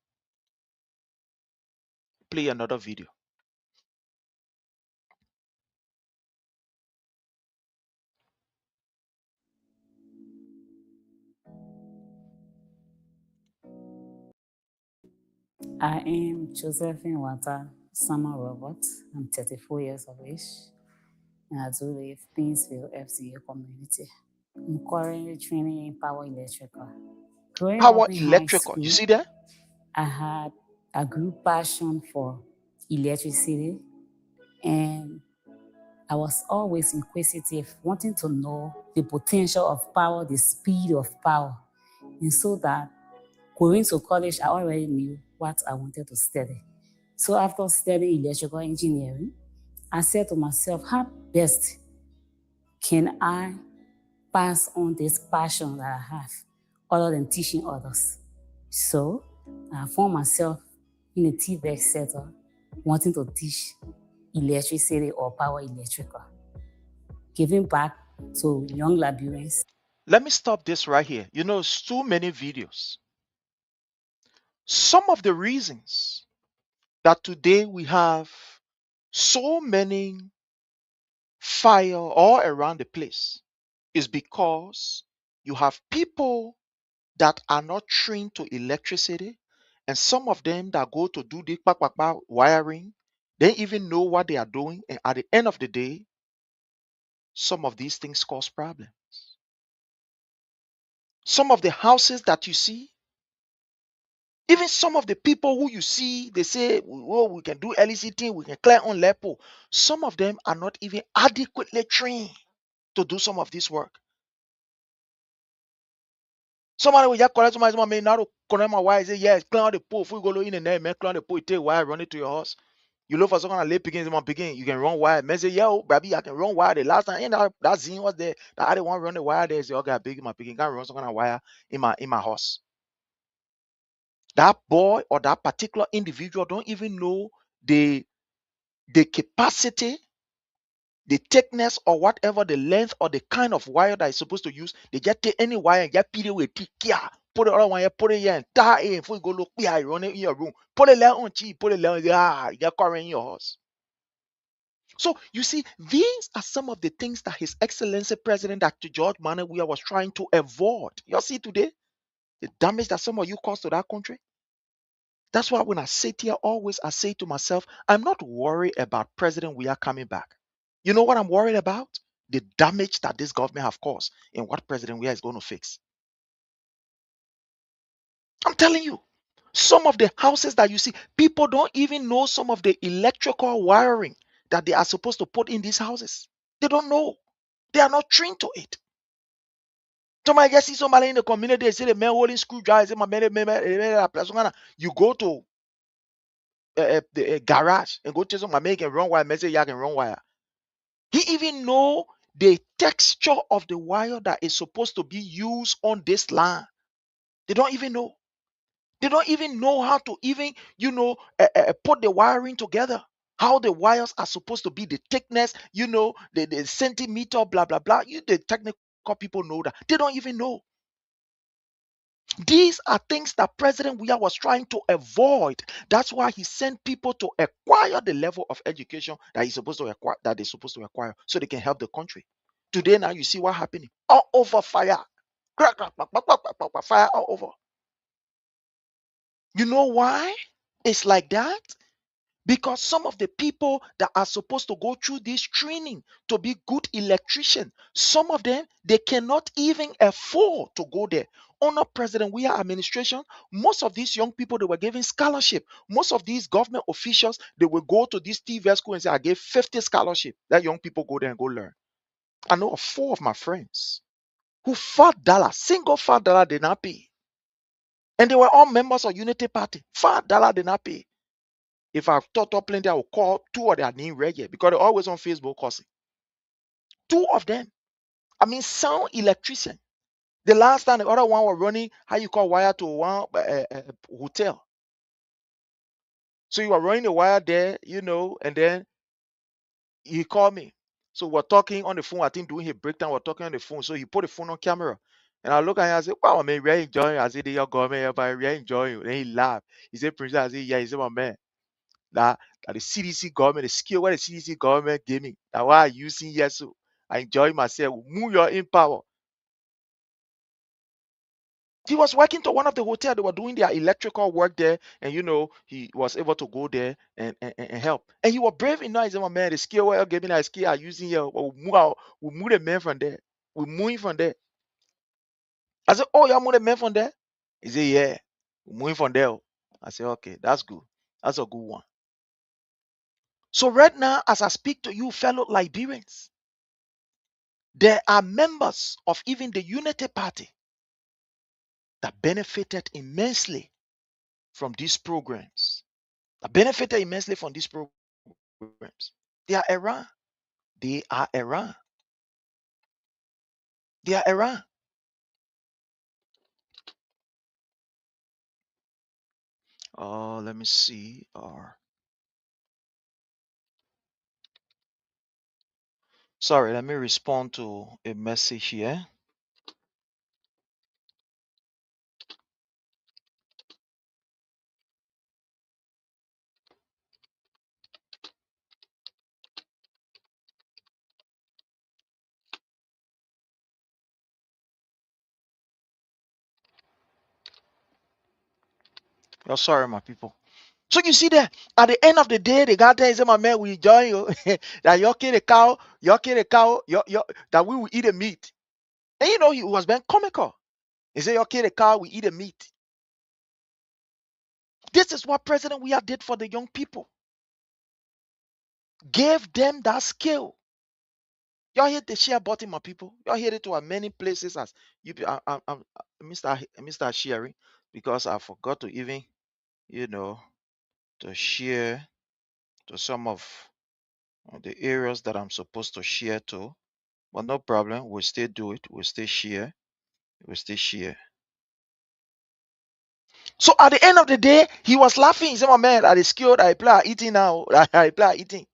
Play another video. I am Josephine Wata Summer Robert. I'm 34 years of age, and I do live Painesville, FCA community. I'm currently training in power electrical. Growing Power up in high electrical. You school, see there? I had a great passion for electricity, and I was always inquisitive, wanting to know the potential of power, the speed of power. And so that going to college, I already knew what I wanted to study. So after studying electrical engineering, I said to myself, how best can I pass on this passion that I have other than teaching others? So I found myself in a TVEC sector wanting to teach electricity or power electrical, giving back to young Liberians. Let me stop this right here. It's too many videos. Some of the reasons that today we have so many fire all around the place is because you have people that are not trained to electricity, and some of them that go to do the wiring, they even know what they are doing, and at the end of the day, some of these things cause problems. Some of the houses that you see, even some of the people who you see, they say, oh, we can do LECT, we can clear on LEPO. Some of them are not even adequately trained to do some of this work. Somebody will just collect somebody may not connect my wire. Say, yes, clear out the pole. If we go in the name, man, clear the pole, take wire, run it to your house. You look for someone that lay picking, you can run wire. Man say, yo, baby, I can run wire. The last time, that Zine was there. That I didn't want to run the wire there. Say, okay, I big my picking, can't run some kind of wire in my house. That boy or that particular individual don't even know the capacity, the thickness, or whatever the length or the kind of wire that is supposed to use. They just take any wire and just put it with kia. Put it on one here, put it here, and tie it. Before you go look, yeah, run it in your room. Put it there on cheap, put it there, you get current in your house. So you see, these are some of the things that His Excellency President Dr. George MANNEH was trying to avoid. You see today, the damage that some of you caused to that country. That's why when I sit here, always I say to myself, I'm not worried about President Weah coming back. You know what I'm worried about? The damage that this government have caused and what President Weah is going to fix. I'm telling you, some of the houses that you see, people don't even know some of the electrical wiring that they are supposed to put in these houses. They don't know. They are not trained to it. Somebody just see somebody in the community, they say the man holding screwdriver, you go to the garage and go tell some man can run wire, message you can run wire. He even know the texture of the wire that is supposed to be used on this line. They don't even know. They don't even know how to even, put the wiring together. How the wires are supposed to be, the thickness, the centimeter, blah, blah, blah. The technical people know that. They don't even know. These are things that President Weah was trying to avoid. That's why he sent people to acquire the level of education that he's supposed to acquire, that they're supposed to acquire, so they can help the country. Today, now you see what happening. All over fire. Crack, crack, crack, crack, crack, crack, crack, fire all over. You know why it's like that? Because some of the people that are supposed to go through this training to be good electrician, some of them, they cannot even afford to go there. Under President Weah administration, most of these young people, they were given scholarship. Most of these government officials, they will go to this TV school and say, I gave 50 scholarship. That young people go there and go learn. I know of 4 of my friends who $5, single $5 did not pay. And they were all members of Unity Party. $5 did not pay. If I've taught up plenty, I will call 2 of their name regular because they're always on Facebook cussing. 2 of them. I mean, sound electrician. The last time the other one was running, how you call wire to one hotel. So you were running the wire there, and then he called me. So we're talking on the phone. I think doing his breakdown, we're talking on the phone. So he put the phone on camera. And I look at him, I said, wow, man, we're enjoying. I said, your government, everybody, we're enjoying. Then he laughed. He said, Prince, I said, yeah, he said, my man. That the CDC government, the skill where the CDC government gave me, that why I using yes, so I enjoy myself. Move your in power. He was working to one of the hotel. They were doing their electrical work there, and he was able to go there and help. And he was brave enough. He said, "My man, the skill where gave me that skill I using here. We move the man from there. We move him from there." I said, "Oh, y'all move the man from there?" He said, "Yeah, we move him from there." I said, "Okay, that's good. That's a good one." So right now, as I speak to you, fellow Liberians, there are members of even the Unity Party that benefited immensely from these programs. That benefited immensely from these programs. They are Iran. They are Iran. They are Iran. Oh, let me see. Sorry, let me respond to a message here. Oh, sorry, my people. So you see that at the end of the day, the guy tells him, "My man, we join you. That you kill the cow, you kill the cow, that we will eat the meat." And he was being comical. He said, "You kill the cow, we eat the meat." This is what President Weah did for the young people. Gave them that skill. Y'all hear the share button, my people. Y'all hear it to many places as you. I'm Mr. Sharing because I forgot to even, to share to some of the areas that I'm supposed to share to. But no problem. We'll still do it. We'll still share. We'll still share. So at the end of the day, he was laughing. He said, "My man, that is skilled. I play eating now. I play eating."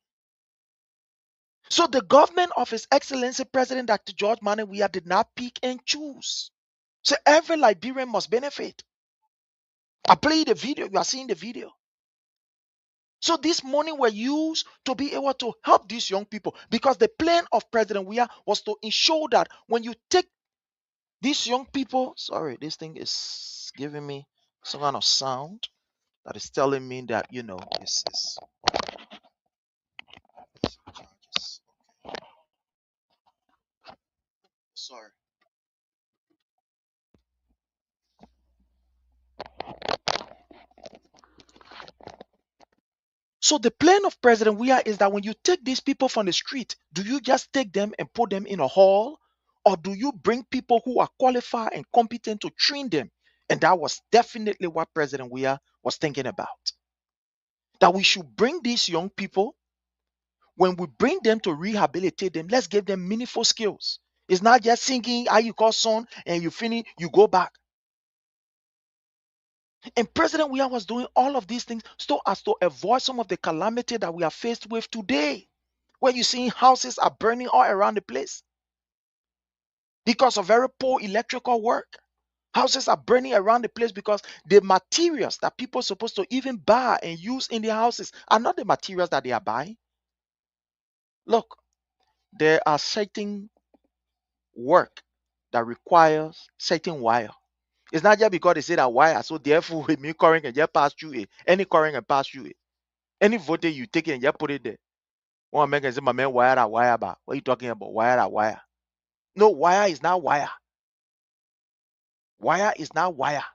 So the government of His Excellency President Dr. George MANNEH Weah did not pick and choose. So every Liberian must benefit. I played the video. You are seeing the video. So this money were used to be able to help these young people because the plan of President Weah was to ensure that when you take these young people, sorry, this thing is giving me some kind of sound that is telling me that this is charges. Sorry. So the plan of President Weah is that when you take these people from the street, do you just take them and put them in a hall? Or do you bring people who are qualified and competent to train them? And that was definitely what President Weah was thinking about. That we should bring these young people, when we bring them to rehabilitate them, let's give them meaningful skills. It's not just singing how you call son and you finish, you go back. And President Weah was doing all of these things so as to avoid some of the calamity that we are faced with today, where you see houses are burning all around the place because of very poor electrical work. Houses are burning around the place because the materials that people are supposed to even buy and use in their houses are not the materials that they are buying. Look, there are certain work that requires certain wire. It's not just because they say that wire, so therefore with me current can just pass through it. Any current can pass through it. Any voltage you take it and just put it there. One man can say, my man, wire that wire back. What are you talking about? Wire that wire. No, wire is not wire. Wire is not wire.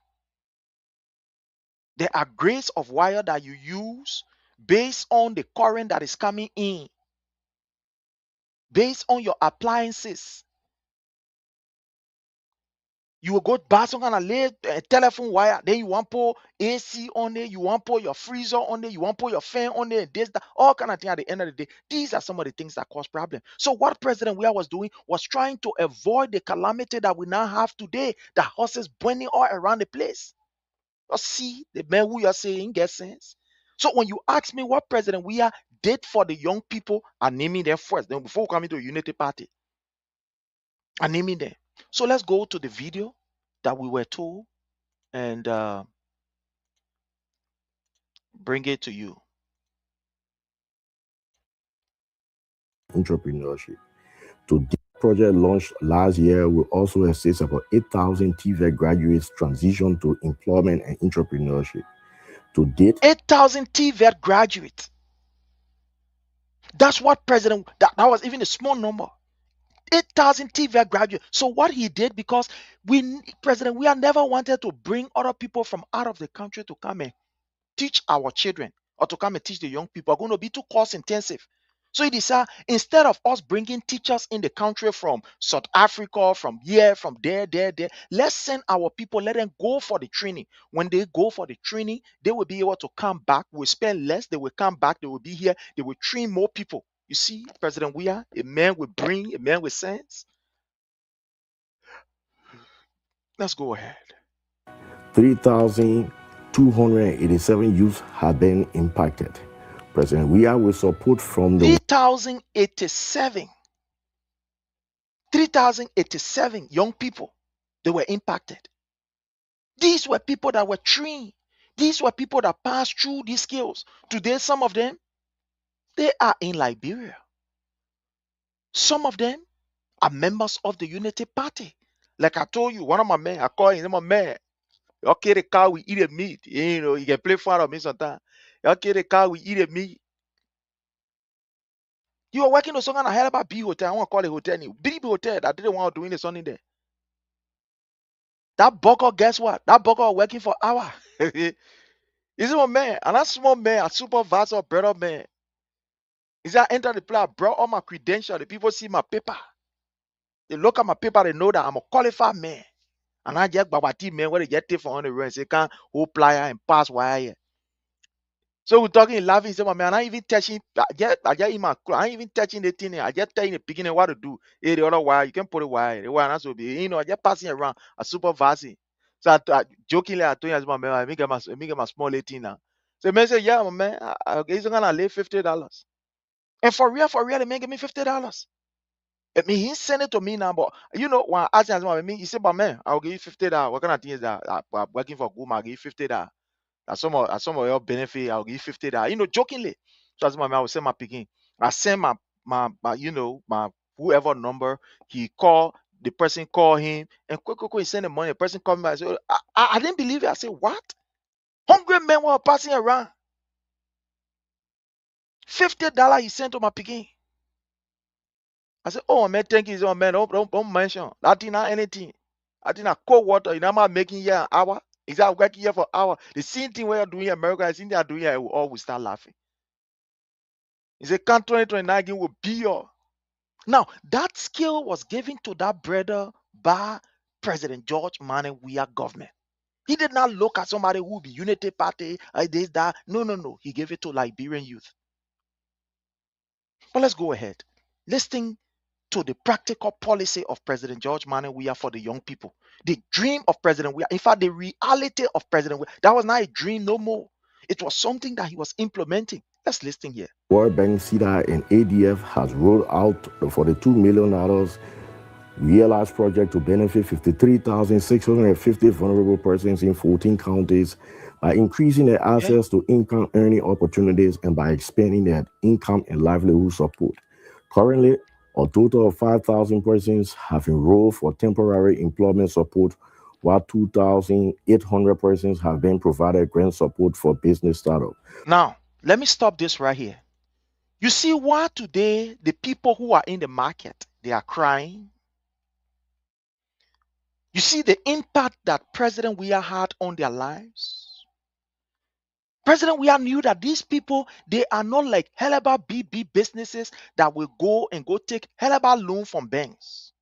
There are grades of wire that you use based on the current that is coming in, based on your appliances. You will go buy some kind of lay telephone wire, then you want to put AC on it, you want to put your freezer on it, you want to put your fan on it, this, that, all kind of thing. At the end of the day, these are some of the things that cause problems. So what President Weah was doing was trying to avoid the calamity that we now have today, the houses burning all around the place. You see, the man who you're saying gets sense. So when you ask me what President Weah did for the young people, I'm naming them first. Then before we come into a unity party, I'm naming them. So let's go to the video that we were told and bring it to you. Entrepreneurship. To this project launched last year will also assist about 8,000 TVET graduates transition to employment and entrepreneurship. To date, 8,000 TVET graduates. That's what President, that was even a small number. 8,000 TVET graduates. So what he did, because President Weah never wanted to bring other people from out of the country to come and teach our children or to come and teach the young people, are going to be too cost intensive. So he decided, instead of us bringing teachers in the country from South Africa, from here, from there, let's send our people, let them go for the training. When they go for the training, they will be able to come back. We'll spend less, they will come back, they will be here, they will train more people. You see, President Weah, a man with brain, a man with sense. Let's go ahead. 3,287 youths have been impacted. President Weah with support from the 3,087 young people, they were impacted. These were people that were trained. These were people that passed through these skills. Today, some of them, they are in Liberia. Some of them are members of the Unity Party. Like I told you, one of my men, I call him, my man. Okay, the cow, we eat a meat. You know, you can play fun of me sometimes. Okay, the cow, we eat a meat. You are working on some kind of hell about B hotel. I want to call it hotel. B hotel. I didn't want to do any something there. That bucker, guess what? That bucker working for hour. He's a man, and that small man, a supervisor, brother man. Is that I enter the place, I brought all my credentials. The people see my paper. They look at my paper, they know that I'm a qualified man. And I just babati man, where they get it for on the run. Say can't hold plier and pass wire. So we're talking laughing. Say, my man, I ain't even touching. I just in my I ain't even touching the thing. I just telling the beginning what to do. Hey, the other wire, you can put a wire. The wire not so big. You know, I just passing around a supervising. So I jokingly I told you, my man, I make my small 18 now. So man say, yeah, my man, he's gonna lay $50. And for real, they man give me $50. I mean, he sent it to me now, but you know, when I asked him, he said, but man, I'll give you $50. What kind of thing is that? I'm working for Guma, I'll give you $50. Some of your benefit, I'll give you $50. You know, jokingly. So as my man, I will send my picking. I send my you know, my whoever number, he called, the person called him, and quick, he sent the money. The person called me. I said, I didn't believe it. I said, what? Hungry men were passing around. $50 he sent to my picking. I said, oh man, thank you, man. Don't mention that is not anything. I think not cold water. You know, I'm making here an hour. Is that working here for an hour? The same thing we are doing in America, I think they are doing here. We all will start laughing. He said, "Can 2029 again will be your." Now, that skill was given to that brother by President George MANNEH WEAH government. He did not look at somebody who will be Unity Party, this, that. No, no, no. He gave it to Liberian youth. But let's go ahead. Listen to the practical policy of President George MANNEH WEAH for the young people. The dream of President WEAH, in fact, the reality of President WEAH, that was not a dream no more. It was something that he was implementing. Let's listen here. World Bank, CEDA, and ADF has rolled out the $42 million realized project to benefit 53,650 vulnerable persons in 14 counties by increasing their access to income earning opportunities and by expanding their income and livelihood support. Currently, a total of 5,000 persons have enrolled for temporary employment support, while 2,800 persons have been provided grant support for business startup. Now, let me stop this right here. You see why today the people who are in the market, they are crying? You see the impact that President WEAH had on their lives? President WEAH knew that these people, they are not like Helaba BB businesses that will go take Helaba loan from banks.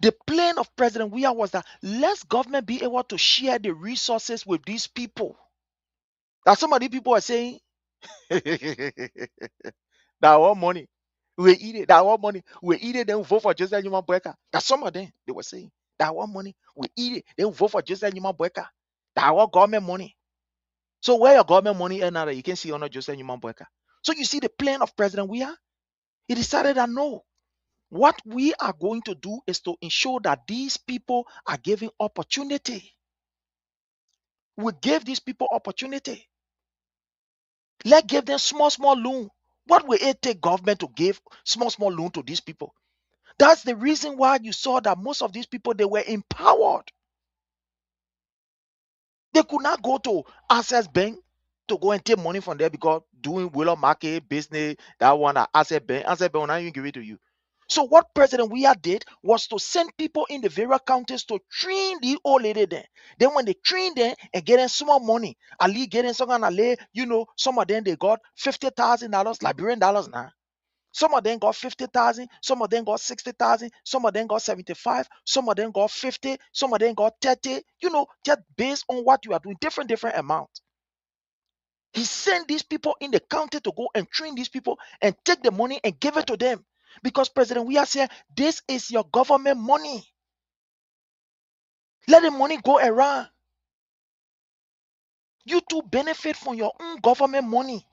The plan of President WEAH was that let government be able to share the resources with these people. That some of these people are saying, that our money, we eat it, that our money, we eat it, then we vote for Joseph Newman Boakai. That some of them, they were saying, that our money, we eat it, then we vote for Joseph Newman Boakai. That our government money. So where your government money is now, you can see on Joseph Newman Boakai. So you see the plan of President WEAH? He decided that no, what we are going to do is to ensure that these people are given opportunity. We give these people opportunity. Let's give them small loan. What will it take government to give small loan to these people? That's the reason why you saw that most of these people, they were empowered. They could not go to Access Bank to go and take money from there because doing willow market business, that one at Access Bank will not even give it to you. So what President WEAH did was to send people in the various counties to train the old lady there. Then when they train them and getting small money, at least getting some kind of, some of them they got $50,000, Liberian dollars now. Some of them got 50,000, some of them got 60,000, some of them got 75, some of them got 50, some of them got 30, just based on what you are doing, different amounts. He sent these people in the county to go and train these people and take the money and give it to them. Because President WEAH said, this is your government money. Let the money go around. You too benefit from your own government money.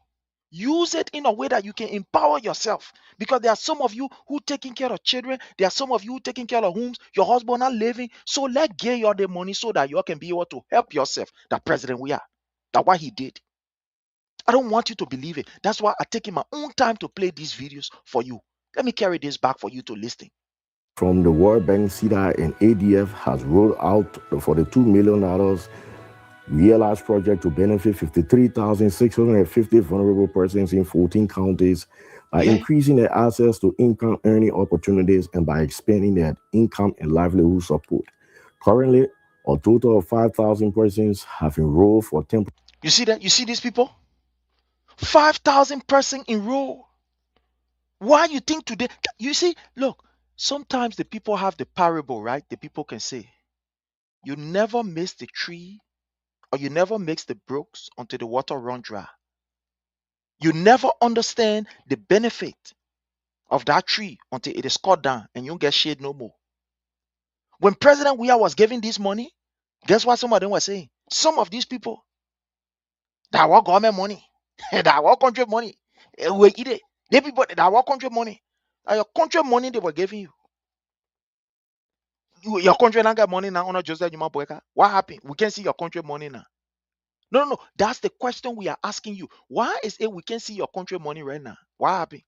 Use it in a way that you can empower yourself. Because there are some of you who taking care of children. There are some of you who taking care of homes. Your husband not living. So let give you the money so that you can be able to help yourself. That President WEAH. That's what he did. I don't want you to believe it. That's why I'm taking my own time to play these videos for you. Let me carry this back for you to listen. From the World Bank, CEDA, and ADF has rolled out the $42 million realized project to benefit 53,650 vulnerable persons in 14 counties by increasing their access to income earning opportunities and by expanding their income and livelihood support. Currently, a total of 5,000 persons have enrolled for temporary. You see that? You see these people? 5,000 persons enrolled. Why you think today? You see, look, sometimes the people have the parable, right? The people can say, you never miss the tree or you never mix the brooks until the water run dry. You never understand the benefit of that tree until it is cut down and you don't get shade no more. When President WEAH was giving this money, guess what some of them were saying? Some of these people that want government money, that want country money, we eat it. They people that want country money, your country money they were giving you. Your country not got money now on Joseph Newman Boakai. What happened? We can't see your country money now. No. That's the question we are asking you. Why is it we can't see your country money right now? What happened?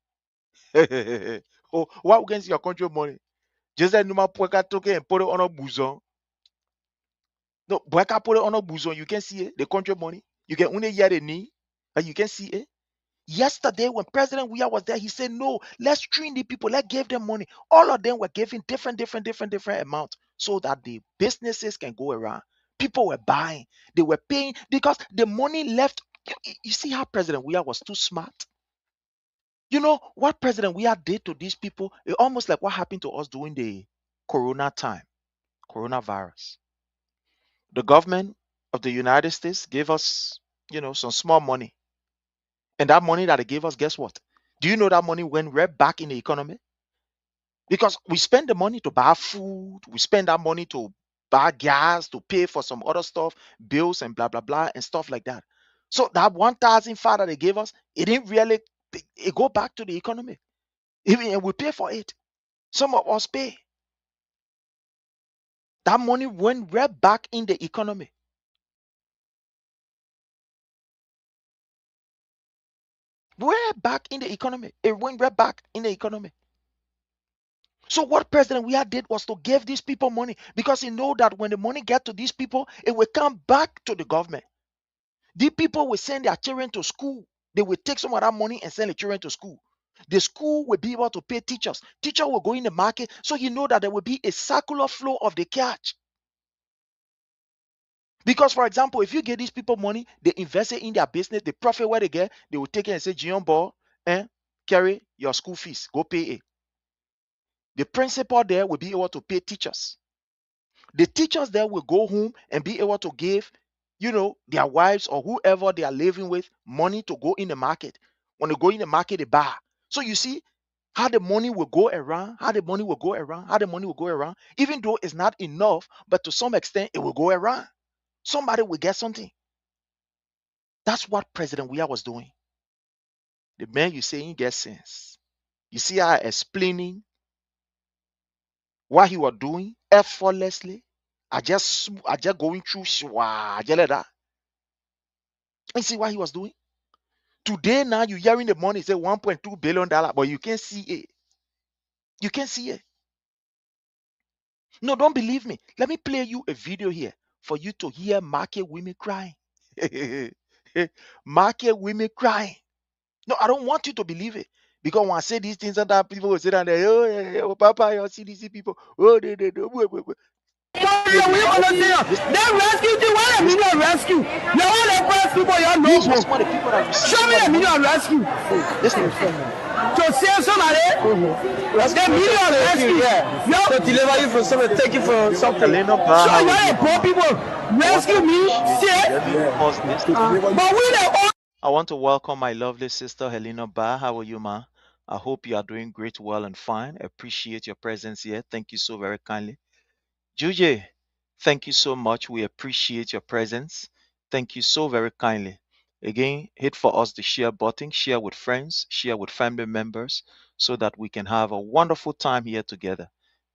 Oh, why we can't see your country money? Joseph Newman Boakai took it and put it on a boozon. No, Boakai put it on a boozon. You can see it, the country money. You can only hear the knee, and you can see it. Yesterday, when President WEAH was there, he said, no, let's train the people, let's give them money. All of them were giving different amounts so that the businesses can go around. People were buying, they were paying because the money left You see how President Weah was too smart? You know what President Weah did to these people? It almost like what happened to us during the corona time, coronavirus. The government of the United States gave us, some small money. And that money that they gave us, guess what? Do you know that money went right back in the economy? Because we spend the money to buy food, we spend that money to buy gas, to pay for some other stuff, bills and blah blah blah and stuff like that. So that 1,005 that they gave us, it didn't really it go back to the economy. Even we pay for it. Some of us pay. That money went right back in the economy. Right back in the economy. It went right back in the economy. So what President Weah did was to give these people money because he know that when the money get to these people, it will come back to the government. The people will send their children to school. They will take some of that money and send the children to school. The school will be able to pay teachers. Teacher will go in the market. So you know that there will be a circular flow of the cash. Because, for example, if you give these people money, they invest it in their business, the profit where they get, they will take it and say, Gion Ball, carry your school fees, go pay it. The principal there will be able to pay teachers. The teachers there will go home and be able to give, their wives or whoever they are living with money to go in the market. When they go in the market, they buy. So you see how the money will go around, how the money will go around, how the money will go around, even though it's not enough, but to some extent it will go around. Somebody will get something. That's what President Weah was doing. The man you say he gets sense. You see how explaining what he was doing effortlessly. I just going through shwa, just like that. And see what he was doing. Today now you hearing the money say $1.2 billion, but you can't see it. You can't see it. No, don't believe me. Let me play you a video here for you to hear market women crying. Market women crying. No, I don't want you to believe it. Because when I say these things, that people will say that, oh, yeah, Papa, your CDC people, oh, they, wait. Listen, They rescue you. What a million rescue. You all the first people you know. these were some of the people that received Show some me of the a money. million rescue. Listen, To save somebody, the million rescue. To deliver you from something, take you from something. Helena So Bar, how you are are you, the poor Mama? people. I want to Rescue me, appreciate you. save. Let me pause this. But we the I want to welcome my lovely sister Helena Bar. How are you, ma? I hope you are doing great, well, and fine. Appreciate your presence here. Thank you so very kindly. Juje, thank you so much. We appreciate your presence. Thank you so very kindly. Again, hit for us the share button, share with friends, share with family members, so that we can have a wonderful time here together.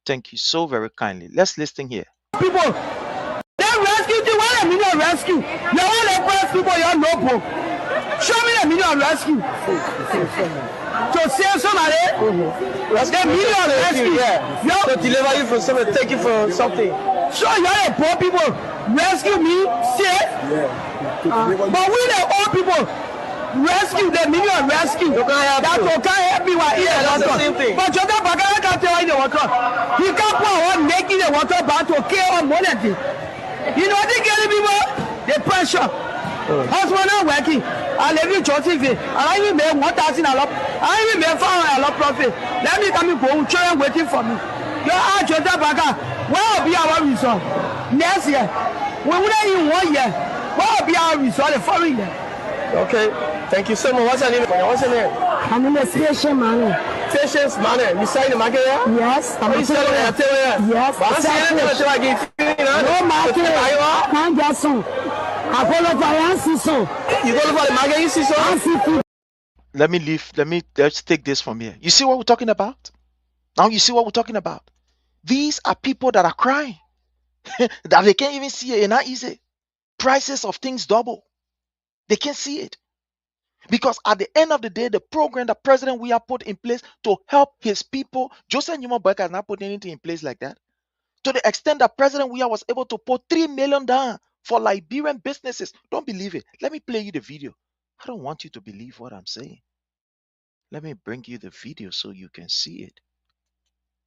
Thank you so very kindly. Let's listen here. people. They rescue you. What a million rescue. You all the first people you know. Show me the million rescue. To save somebody, the million rescue. To deliver you from something, take you from something. So you are the poor people. Rescue me, save. But we the old people. Rescue the million rescue. That you can't help me while here. That's the same thing. But you don't can't tell in the water. He can't put on making the water back to kill on money. You know they getting people the pressure. Husband not working. I live in church TV. I even made 1,000 a lot. I even made 500 a lot profit. Let me come in for children waiting for me. You are Jota Baga. What will be our result next year? We wouldn't even 1 year. What will be our result the following year? Okay, thank you so much. What's your name? What's your name? My name is Patient Manne. Patience Manne. You selling the market here? Yes, I'm You selling the hotel here? Yes, I'm selling the hotel again. no market. Can't get some. I follow for some. You go for the market, you see some? Let's take this from here. You see what we're talking about? Now you see what we're talking about. These are people that are crying that they can't even see it. It's not easy. Prices of things double. They can't see it. Because at the end of the day, the program that President Weah put in place to help his people, Joseph Newman Boakai has not put anything in place like that. To the extent that President Weah was able to put $3 million down for Liberian businesses. Don't believe it. Let me play you the video. I don't want you to believe what I'm saying. Let me bring you the video so you can see it.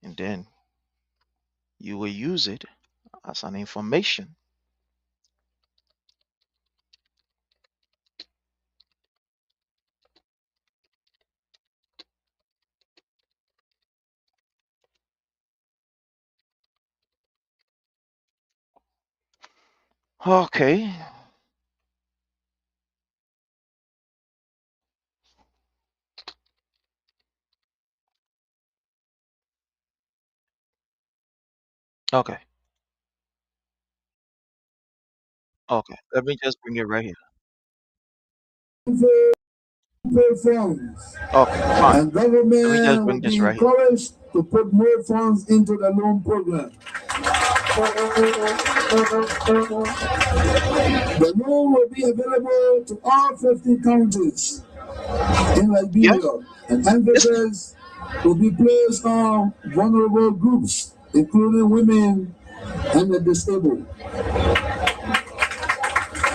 And then you will use it as an information. Okay. Okay. Okay. Let me just bring it right here. Funds, Okay. Fine. and Let me just government will bring this be right here. encouraged to put more funds into the loan program. The loan will be available to all 50 counties in Yeah. Liberia, and Listen. emphasis will be placed on vulnerable groups, including women and the disabled.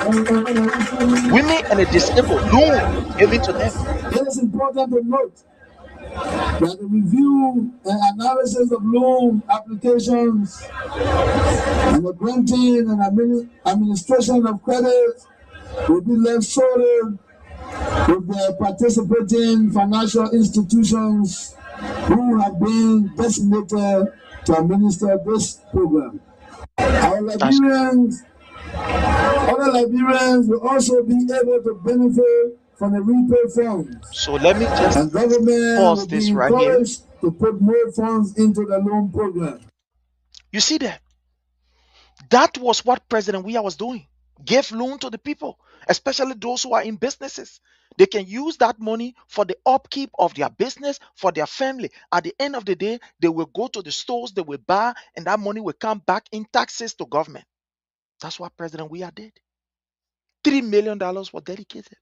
Women and the disabled loan given to them. It is important to note that the review and analysis of loan applications and the granting and administration of credit will be left solely with the participating financial institutions who have been designated to administer this program. Our That's Liberians, other Liberians will also be able to benefit from the repay funds, so. Let me just and government pause will be this right here. encouraged to put more funds into the loan program. You see that? That was what President Weah was doing. Gave loan to the people, especially those who are in businesses. They can use that money for the upkeep of their business, for their family. At the end of the day, they will go to the stores, they will buy, and that money will come back in taxes to government. That's what President Weah did. $3 million was dedicated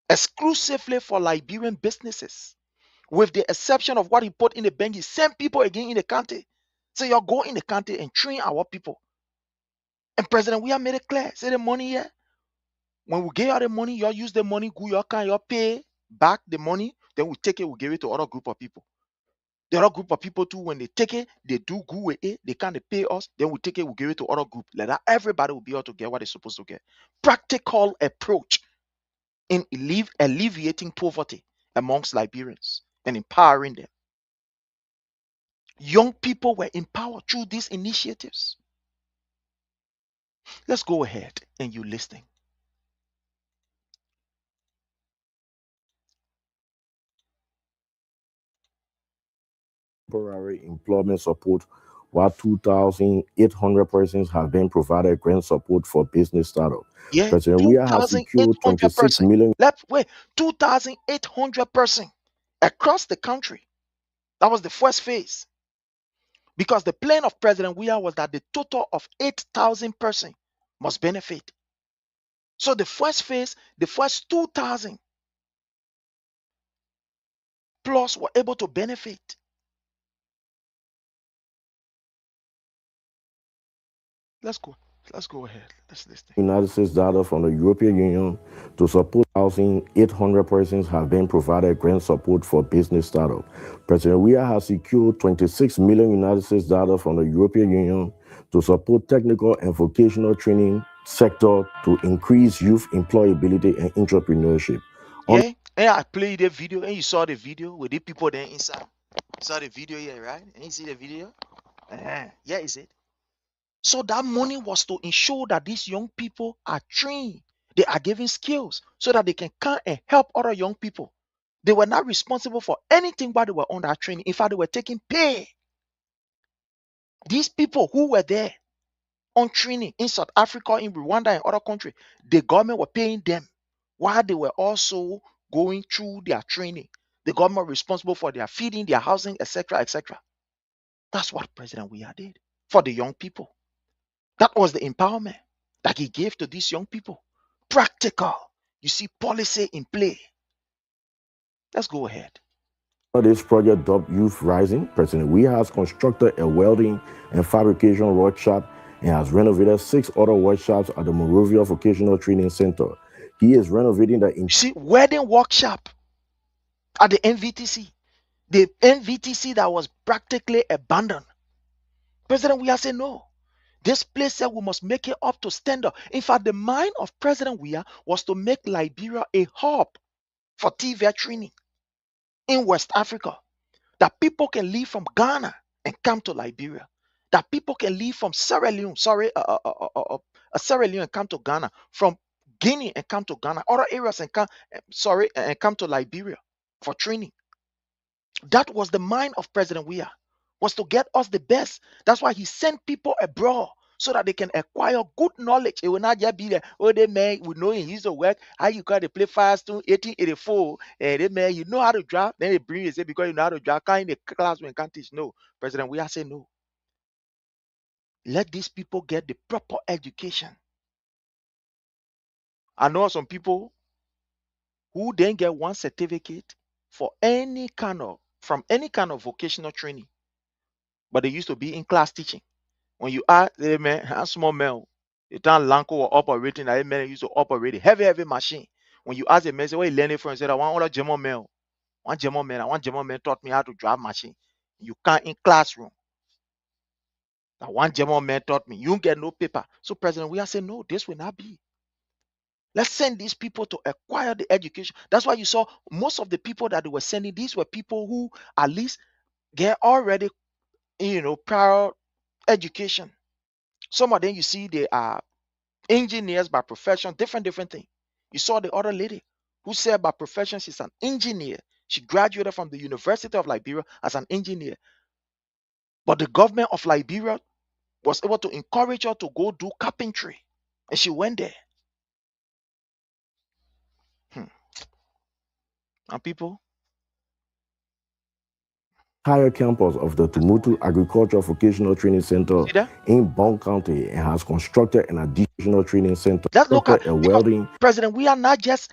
exclusively for Liberian businesses, with the exception of what he put in the bank. He sent people again in the country. So you're going in the country and train our people. And President Weah made it clear. Say the money here. When we give you the money, you use the money, go your can, you pay back the money, then we take it, we give it to other group of people. The other group of people too, when they take it, they do good with it, they can't pay us, then we take it, we give it to other group. Like that, everybody will be able to get what they're supposed to get. Practical approach in alleviating poverty amongst Liberians and empowering them. Young people were empowered through these initiatives. Let's go ahead and you listening. Temporary employment support, while 2,800 persons have been provided grant support for business startup. Yeah, President Weah has secured 2,800 26 person. million. Let's wait, 2,800 person across the country. That was the first phase. Because the plan of President Weah was that the total of 8,000 person must benefit. So the first phase, the first 2,000 plus were able to benefit. Let's go. Let's go ahead. Let's listen. United States data from the European Union to support 1,800 persons have been provided grant support for business startup. President Weah has secured 26 million United States data from the European Union to support technical and vocational training sector to increase youth employability and entrepreneurship. Yeah, and I played the video, and you saw the video with the people there inside. You saw the video here, right? And you see the video? Yeah, is it? So that money was to ensure that these young people are trained. They are given skills so that they can come and help other young people. They were not responsible for anything while they were on that training. In fact, they were taking pay. These people who were there on training in South Africa, in Rwanda, and other countries, the government were paying them while they were also going through their training. The government responsible for their feeding, their housing, etc., etc. That's what President Weah did for the young people. That was the empowerment that he gave to these young people. Practical. You see policy in play. Let's go ahead. This project dubbed Youth Rising, President Weah has constructed a welding and fabrication workshop and has renovated 6 other workshops at the Monrovia Vocational Training Center. He is renovating the You see, wedding workshop at the NVTC. The NVTC that was practically abandoned. President Weah said, no. This place said we must make it up to standard. In fact, the mind of President Weah was to make Liberia a hub for TVET training in West Africa, that people can leave from Ghana and come to Liberia. that people can leave from Sierra Leone, Sierra Leone and come to Ghana, from Guinea and come to Ghana, other areas and come, and come to Liberia for training. That was the mind of President Weah, was to get us the best. That's why he sent people abroad so that they can acquire good knowledge. It will not just be there, oh, they man, we know he used to work, how you got to play Firestone 1884, and they man, you know how to drive. Then they bring you say because you know how to drive, can't in the class when can't teach. No, President Weah said no. Let these people get the proper education. I know some people who then get one certificate for any kind of from any kind of vocational training, but they used to be in class teaching. When you ask a man, a small man, the time Lanco or operating, that man used to operate a heavy machine. When you ask a man, say, where you learn it from? He said, I want all German man. One German man taught me how to drive machine. You can't in classroom. That one German man taught me. You don't get no paper. So President, we are saying, no, this will not be. Let's send these people to acquire the education. That's why you saw most of the people that they were sending, these were people who at least get already, prior education. Some of them you see they are engineers by profession, different things. You saw the other lady who said by profession she's an engineer. She graduated from the University of Liberia as an engineer. But the government of Liberia was able to encourage her to go do carpentry. And she went there. And people, Entire campus of the Tumutu Agricultural Vocational Training Center see that? in Bong County and has constructed an additional training center, Let's look at a because welding. President, we are not just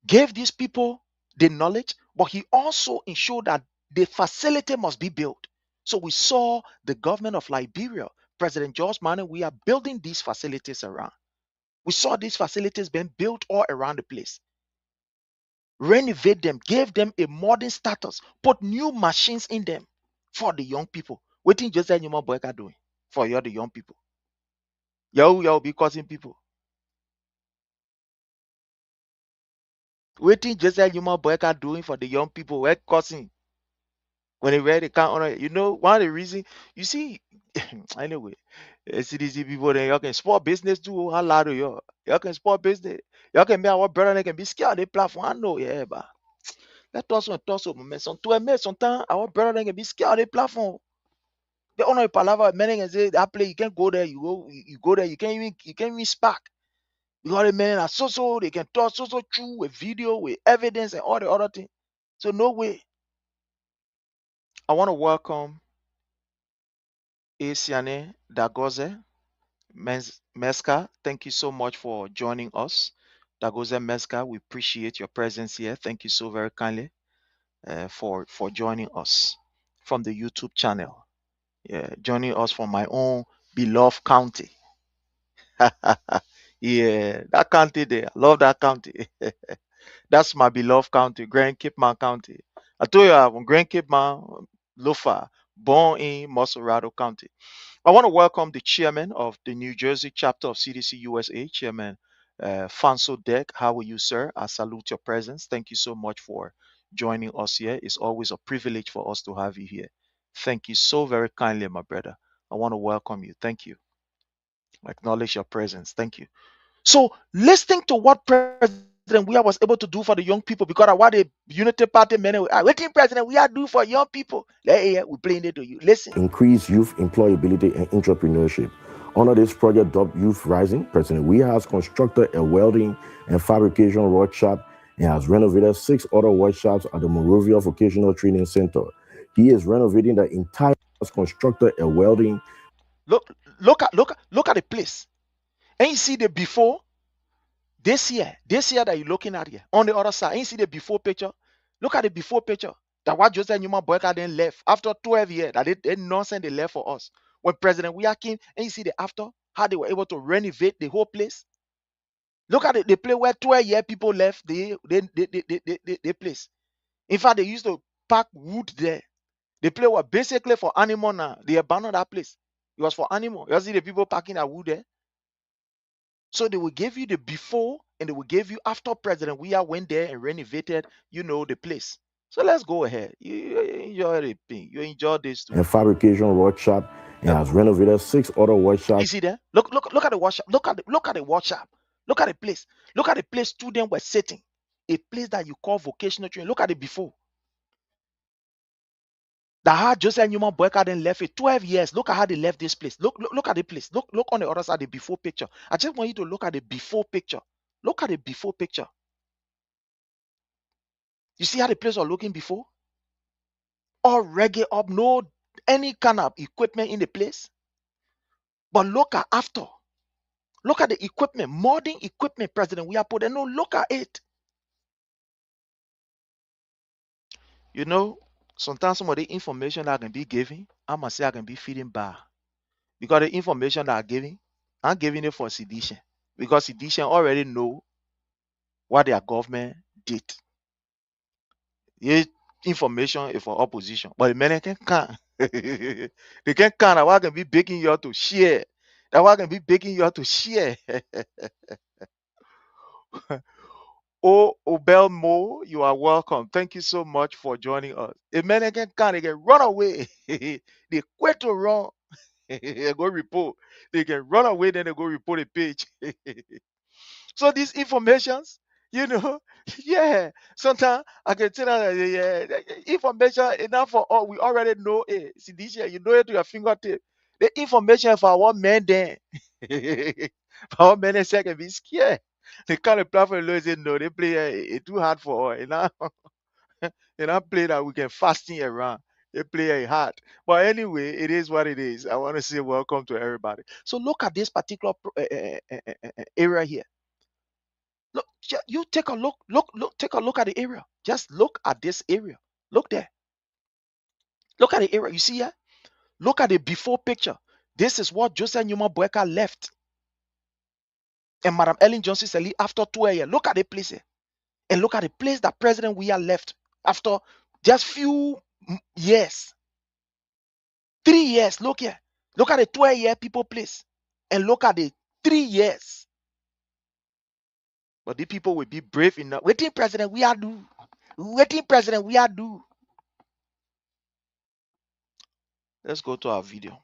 gave these people the knowledge, but he also ensured that the facility must be built. So we saw the government of Liberia, President George MANNEH, we are building these facilities around. We saw these facilities being built all around the place. Renovate them, gave them a modern status, put new machines in them for the young people. What think Joseph Newman Boyka doing for you, the young people? Y'all be causing people. What think Joseph Newman Boyka doing for the young people? We're causing. When they read, they can't honor it. One of the reasons you see, anyway, CDC people, then y'all can support business too. How loud are y'all? Y'all can support business. Y'all can be our brother, they can be scared. They platform. I know, yeah, but let us man. Some to admit, sometimes our brother they can be scared. They platform. They honor a palaver. Many can say that play. You can't go there. You go there. You can't even spark. Because the men are so they can talk so true with video, with evidence, and all the other things. So no way. I want to welcome Asiane Dagoze Meska. Thank you so much for joining us. Dagoze Meska, we appreciate your presence here. Thank you so very kindly for joining us from the YouTube channel. Yeah, joining us from my own beloved county. Yeah, that county there. I love that county. That's my beloved county, Grand Cape Man County. I told you I'm Grand Cape Man, Lofa, born in Mosorado County. I want to welcome the chairman of the New Jersey chapter of CDC USA, Chairman Fanso Deck. How are you, sir? I salute your presence. Thank you so much for joining us here. It's always a privilege for us to have you here. Thank you so very kindly, my brother. I want to welcome you. Thank you. Acknowledge your presence. Thank you. So, listening to what President Weah was able to do for the young people, because of what the Unity Party men, what think President Weah do for young people? Yeah, we're playing it to you. Listen. Increase youth employability and entrepreneurship. Under this project dubbed Youth Rising, President Weah has constructed a welding and fabrication workshop and has renovated 6 other workshops at the Monrovia Vocational Training Center. He is renovating the entire has constructed a welding. Look at the place. And you see the before this year that you're looking at here on the other side. And you see the before picture. Look at the before picture. That what Joseph Newman Boyka then left after 12 years. That they nonsense they left for us. When President Weah came, and you see the after, how they were able to renovate the whole place. Look at the place where 12-year people left the place. In fact, they used to pack wood there. The place was basically for animal now. They abandoned that place. It was for animal. You see the people packing that wood there. So they will give you the before and they will give you after President Weah went there and renovated, the place. So let's go ahead. You enjoy the thing. You enjoy this too. and fabrication workshop and has renovated 6 other workshops. You see there? Look at the workshop. Look at the workshop. Look at the place. Look at the place students were sitting. A place that you call vocational training. Look at it before. That how Joseph Newman Boakai then left it 12 years. Look at how they left this place. Look at the place. Look on the other side, the before picture. I just want you to look at the before picture. Look at the before picture. You see how the place was looking before? All reggae up, no any kind of equipment in the place. But look at after. Look at the equipment, modern equipment, President. We are putting. No, look at it. You know, sometimes some of the information that I can be giving, I must say I can be feeding bad. Because the information that I'm giving it for sedition. Because sedition already know what their government did. Yeah, information is for opposition. But the men can't. They can't that I can be begging you all to share. That I can be begging you all to share. Oh, Obel Mo, you are welcome. Thank you so much for joining us. A man can't, they can run away. They quit to run. They go report. They can run away, then they go report a page. So these informations, you know, yeah. Sometimes I can tell that information enough for all. We already know it. See this year, you know it to your fingertip. The information for our men then. For our men say can be scared. They can't apply for the say no, they play it too hard for all. You know, they not play that we can fasting around. They play a hard. But anyway, it is what it is. I want to say welcome to everybody. So look at this particular area here. Look, you take a look, take a look at the area. Just look at this area. Look there. Look at the area. You see here? Look at the before picture. This is what Joseph Newman Boakai left. And Madam Ellen Johnson said after 2 years. Look at the place here. And look at the place that President WEAH left after just few years. 3 years. Look here. Look at the 12-year people place. And look at the 3 years. But the people will be brave enough. Waiting President WEAH do. Waiting President WEAH do. Let's go to our video.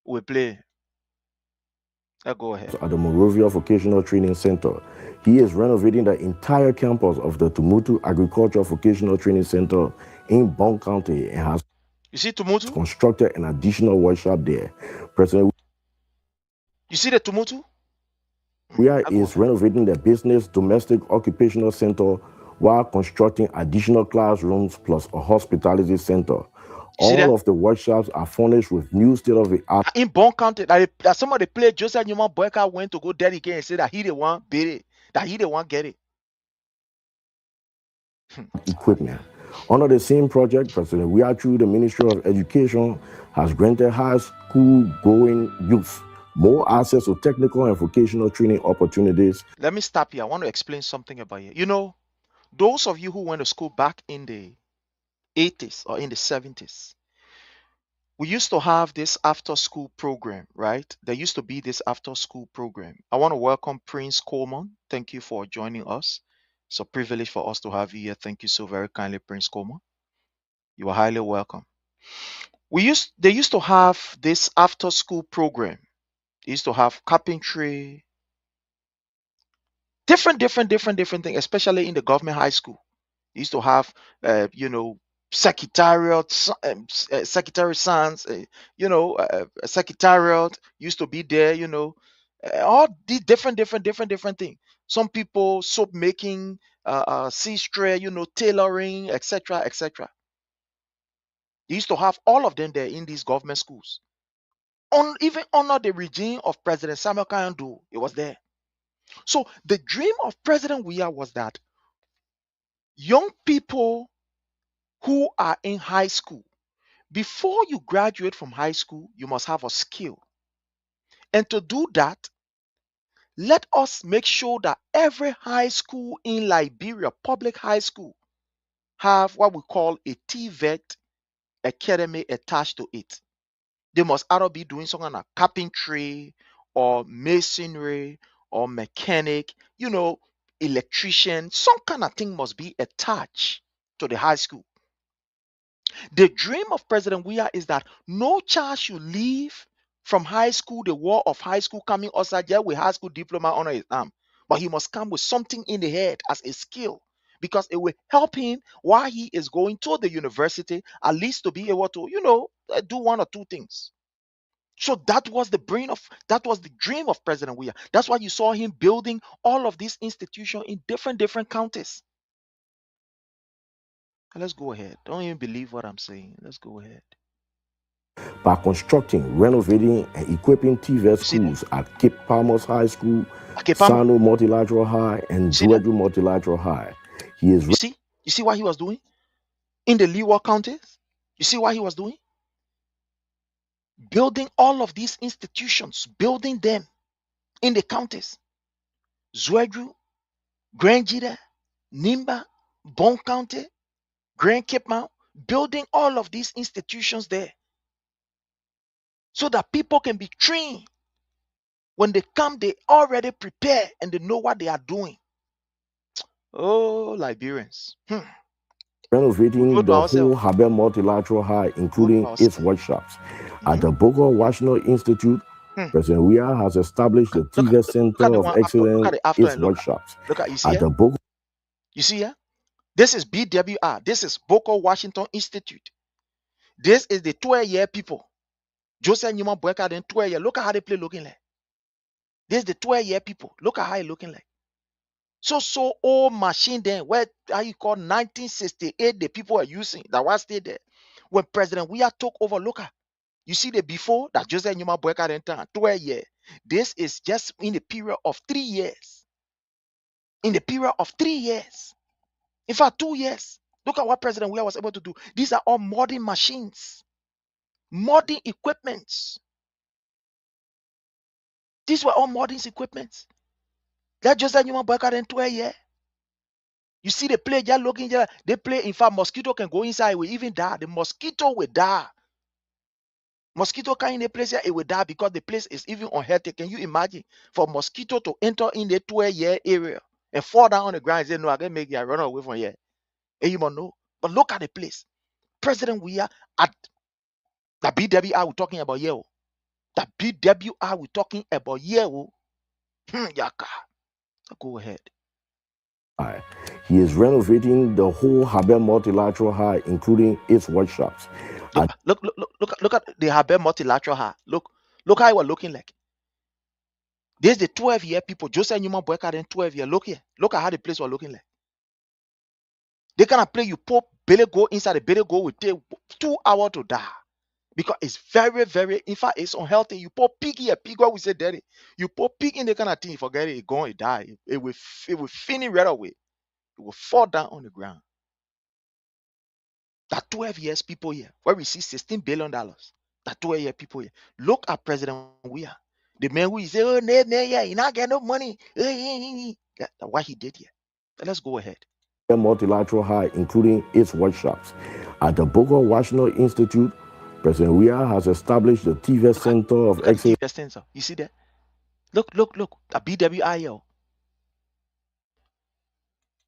We play. Let's go ahead. At the Monrovia Vocational Training Center. He is renovating the entire campus of the Tumutu Agricultural Vocational Training Center in Bond County and has constructed an additional workshop there. President You see the Tumutu? WEAH is renovating the business domestic occupational center while constructing additional classrooms plus a hospitality center. All of the workshops are furnished with new state-of-the-art. In Bond County, that some of the players Joseph Newman Boakai went to go dedicate and say that he the one beat it, that he the one get it. Equipment. Under the same project, President WEAH through the Ministry of Education has granted high school going youth more access to technical and vocational training opportunities. Let me stop here. I want to explain something about it. You know, those of you who went to school back in the 80s or in the 70s, we used to have this after school program, right? There used to be this after school program. I want to welcome Prince Coleman. Thank you for joining us. It's a privilege for us to have you here. Thank you so very kindly, Prince Coleman. You are highly welcome. They used to have this after school program. They used to have carpentry, different things, especially in the government high school. They used to have, secretariat sons, secretariat used to be there, all these different things. Some people soap making, seamstress, tailoring, etc. They used to have all of them there in these government schools. Even under the regime of President Samuel Kayando, it was there. So the dream of President WEAH was that young people who are in high school, before you graduate from high school, you must have a skill. And to do that, let us make sure that every high school in Liberia, public high school, have what we call a TVET academy attached to it. They must either be doing some kind of carpentry or masonry or mechanic, electrician, some kind of thing must be attached to the high school. The dream of President Weah is that no child should leave from high school, the wall of high school, coming outside there with high school diploma under his arm. But he must come with something in the head as a skill, because it will help him while he is going to the university, at least to be able to, do one or two things. So that was the dream of President Weah. That's why you saw him building all of these institutions in different counties. Let's go ahead. Don't even believe what I'm saying. Let's go ahead. By constructing, renovating, and equipping TVET schools at Cape Palmas High School, Sano Multilateral High, and Georgia Multilateral High. You see what he was doing in the Leeward counties? You see what he was doing? Building all of these institutions, building them in the counties. Zwedru, Grand Jida, Nimba, Bon County, Grand Cape Mount, building all of these institutions there so that people can be trained. When they come, they already prepare and they know what they are doing. Oh, Liberians. Renovating the whole Haber Multilateral High, including its workshops. At the Boakai National Institute, President Weah has established the TVET Center of Excellence, its workshops. At the Boakai. You see here? This is BWR. This is Boakai Washington Institute. This is the 12-year people. Joseph Newman Boakai, then 12 years. Look at how they play looking like. This is the 12-year people. Look at how it looking like. So old machine then, where how you call 1968, the people are using that was still there. When President Weah took over, look at, you see the before that Joseph Newman Boakai then turned 12 years. This is just in the period of 3 years. In the period of 3 years. In fact, 2 years. Look at what President Weah was able to do. These are all modern machines, modern equipments. These were all modern equipments. That Joseph Newman Boakai then 12 years. You see the play, just looking there, they play. In fact, mosquito can go inside, it will even die. The mosquito will die. Mosquito can in the place here, it will die because the place is even unhealthy. Can you imagine for mosquito to enter in the 12-year area and fall down on the ground and say, no, I can make you run away from here? And you must know. But look at the place. President Weah at the BWR we're talking about here. The BWR we're talking about here. Yaka. Go ahead. He is renovating the whole Haber Multilateral High, including its workshops. Look at the Haber Multilateral High. Look how it was looking like. There's the 12-year people. Joseph Newman Boakai then 12 years. Look here. Look at how the place was looking like. They cannot play you pop belly go inside the belly go will take 2 hours to die. Because it's very, in fact, it's unhealthy. You put pig here, pig what we say daddy. You put pig in the kind of thing, forget it, it's going to die. It will finish right away. It will fall down on the ground. That 12 years people here, where we see $16 billion. That 12-year people here. Look at President Weah. The man who is saying, oh, no, yeah, you not get no money. That's what he did here. So let's go ahead. Multilateral High, including its workshops. At the Boakai National Institute, President Weah has established the TVET Center of Excellence. You see that? Look. The BWIL.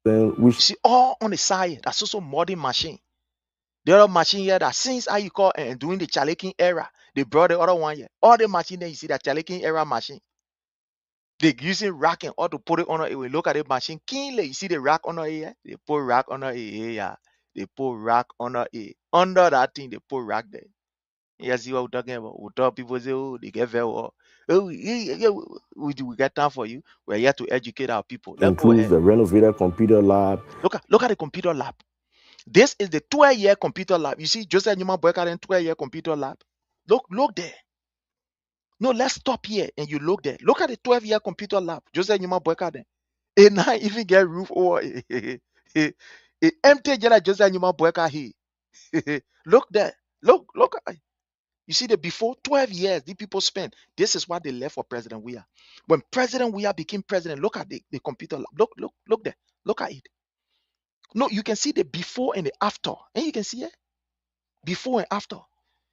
You see all on the side. That's also modern machine. The other machine here that since how you call and during the Chaleking era, they brought the other one here. All the machine there, you see that Chaleking era machine. They using rack and all to put it on it. We look at the machine keenly. You see the rack on it here? They put rack on it here. They put rack on it. Under that thing, they put rack there. You see what we're talking about? We talk people say, oh, they get very well. Oh, we get time for you. We're here to educate our people. Let's go ahead. The renovated computer lab. Look at the computer lab. This is the 12-year computer lab. You see Joseph Newman Boakai and 12-year computer lab. Look there. No, let's stop here and you look there. Look at the 12-year computer lab. Joseph Newman Boakai then. And now even get roof over it. Empty Joseph Newman Boakai here. Look there. Look. You see the before 12 years the people spent. This is what they left for President Weah. When President Weah became president, look at the computer lab. Look there. Look at it. No, you can see the before and the after. And you can see it. Before and after.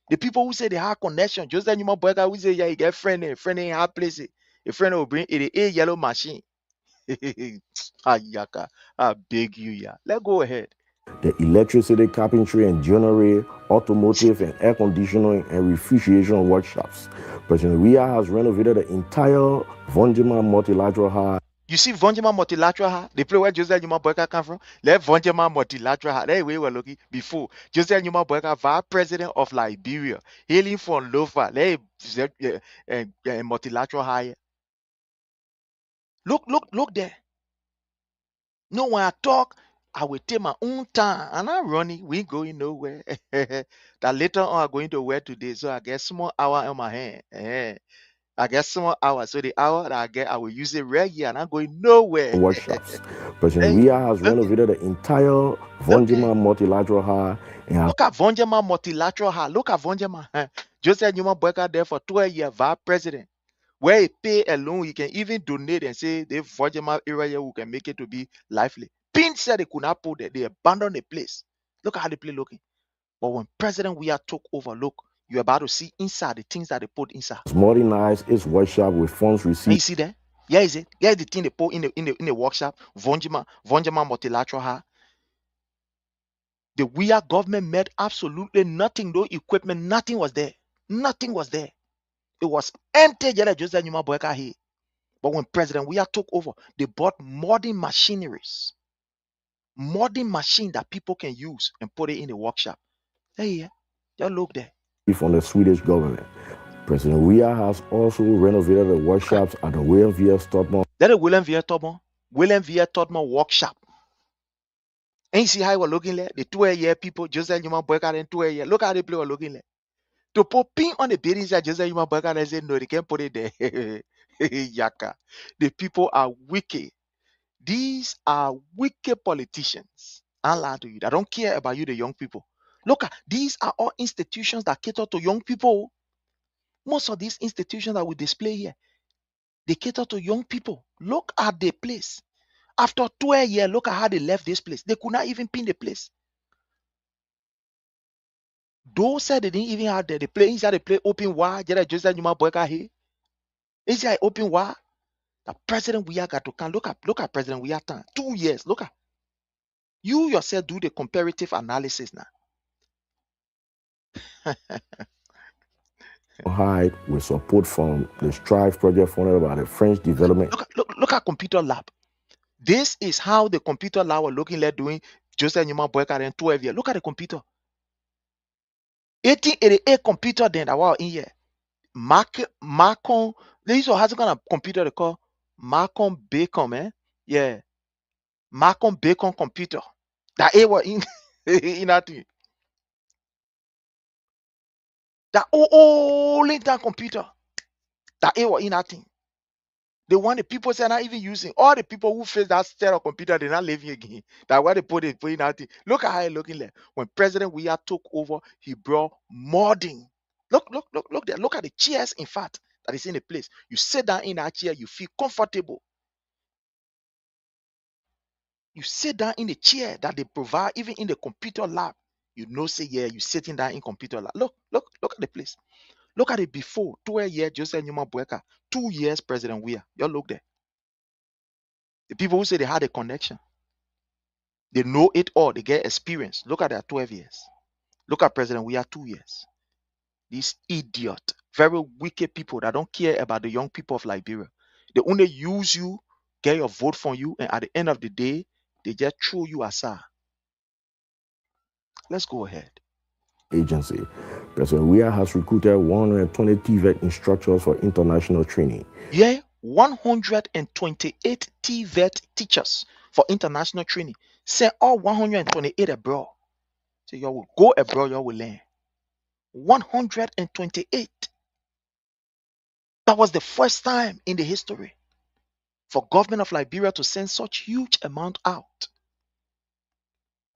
The people who say they have connection, just like you Boakai who say, yeah, you get friend in hard place. A friend will bring it a yellow machine. Ayaka, I beg you, yeah. Let's go ahead. The electricity, carpentry and joinery, automotive and air conditioning and refrigeration workshops. President WEAH has renovated the entire Vonjima multilateral hall. You see Vonjima multilateral ha? The place where Joseph Numa Boyka come from? Let Vonjima multilateral ha. That's where we're looking before. Joseph Numa Boyka, Vice President of Liberia, hailing from Lofa. Let multilateral ha. Look there. No, when I talk, I will take my own time and I'm running. We ain't going nowhere. That later on I'm going to work today. So I get small hour on my hand. I get small hour. So the hour that I get, I will use it regular and I'm going nowhere. Workshops. President Hey, WEAH has look, renovated the entire look there. Vonjima multilateral hall and has Look at Vonjama multilateral ha. Look at Vonjama. Joseph Newman Boyka there for 12 years, Vice President. Where he pay alone, he can even donate and say the Vonjama area who can make it to be lively. Pin said they could not put it, they abandoned the place. Look at how the place looking. But when President WEAH took over, look, you're about to see inside the things that they put inside. modernized its workshop with funds And received. you see there? Yeah, is it? Yeah, the thing they put in the workshop, Vonjama multilateral ha. The WEAH government made absolutely nothing, no equipment, nothing was there. Nothing was there. It was empty. Joseph Numa Boyka here. But when President WEAH took over, they bought modern machineries, modern machine that people can use and put it in the workshop. Hey, just look there. From the Swedish government. President WEAH has also renovated the workshops at the William V. Stotman. That is William V. Todman workshop. And you see how we're looking like the 12-year people, Joseph Numa Boyka and 12 years. Look how they play were looking like. To put pin on the building side, Joseph Numa Boyka and say no, they can't put it there. Yaka. The people are wicked. These are wicked politicians. I lie to you. I don't care about you, the young people. Look, these are all institutions that cater to young people. Most of these institutions that we display here, they cater to young people. Look at the place. After 12 years, look at how they left this place. They could not even pin the place. Those said they didn't even have the play. Inside the play open wide. Joseph Numa Boyka here. Inside open wide. The President WEAH got to come. Look at President WEAH time. 2 years. Look at. You yourself do the comparative analysis now. Hide with support from the Strive project funded by the French Development. Look at computer lab. This is how the computer lab were looking like doing Joseph Numa Boyka in 12 years. Look at the computer. 1888 computer then that were in here. Macon, they used to have some kind of computer they call Macon Bacon, man. Yeah. Macon Bacon computer. That it was in in that thing. That only that computer. That it was in that thing. The one the people say not even using. All the people who face that set of computer, they're not living again. That's why they put in that thing. Look at how it looking like. When President WEAH took over, he brought modding. Look there. Look at the chairs, in fact, that is in the place. You sit down in that chair, you feel comfortable. You sit down in the chair that they provide, even in the computer lab. You know, say, yeah, you sitting down in computer lab. Look at the place. Look at it before. 12 years, Joseph Numa Boyka. 2 years, President WEAH. You look there. The people who say they had a connection, they know it all. They get experience. Look at their 12 years. Look at President WEAH 2 years. These idiot, very wicked people that don't care about the young people of Liberia. They only use you, get your vote from you, and at the end of the day, they just throw you aside. Let's go ahead. Agency. President WEAH has recruited 120 TVET instructors for international training. Yeah, 128 TVET teachers for international training. Say all 128 abroad. So you will go abroad, you will learn. 128. That was the first time in the history for government of Liberia to send such huge amount out.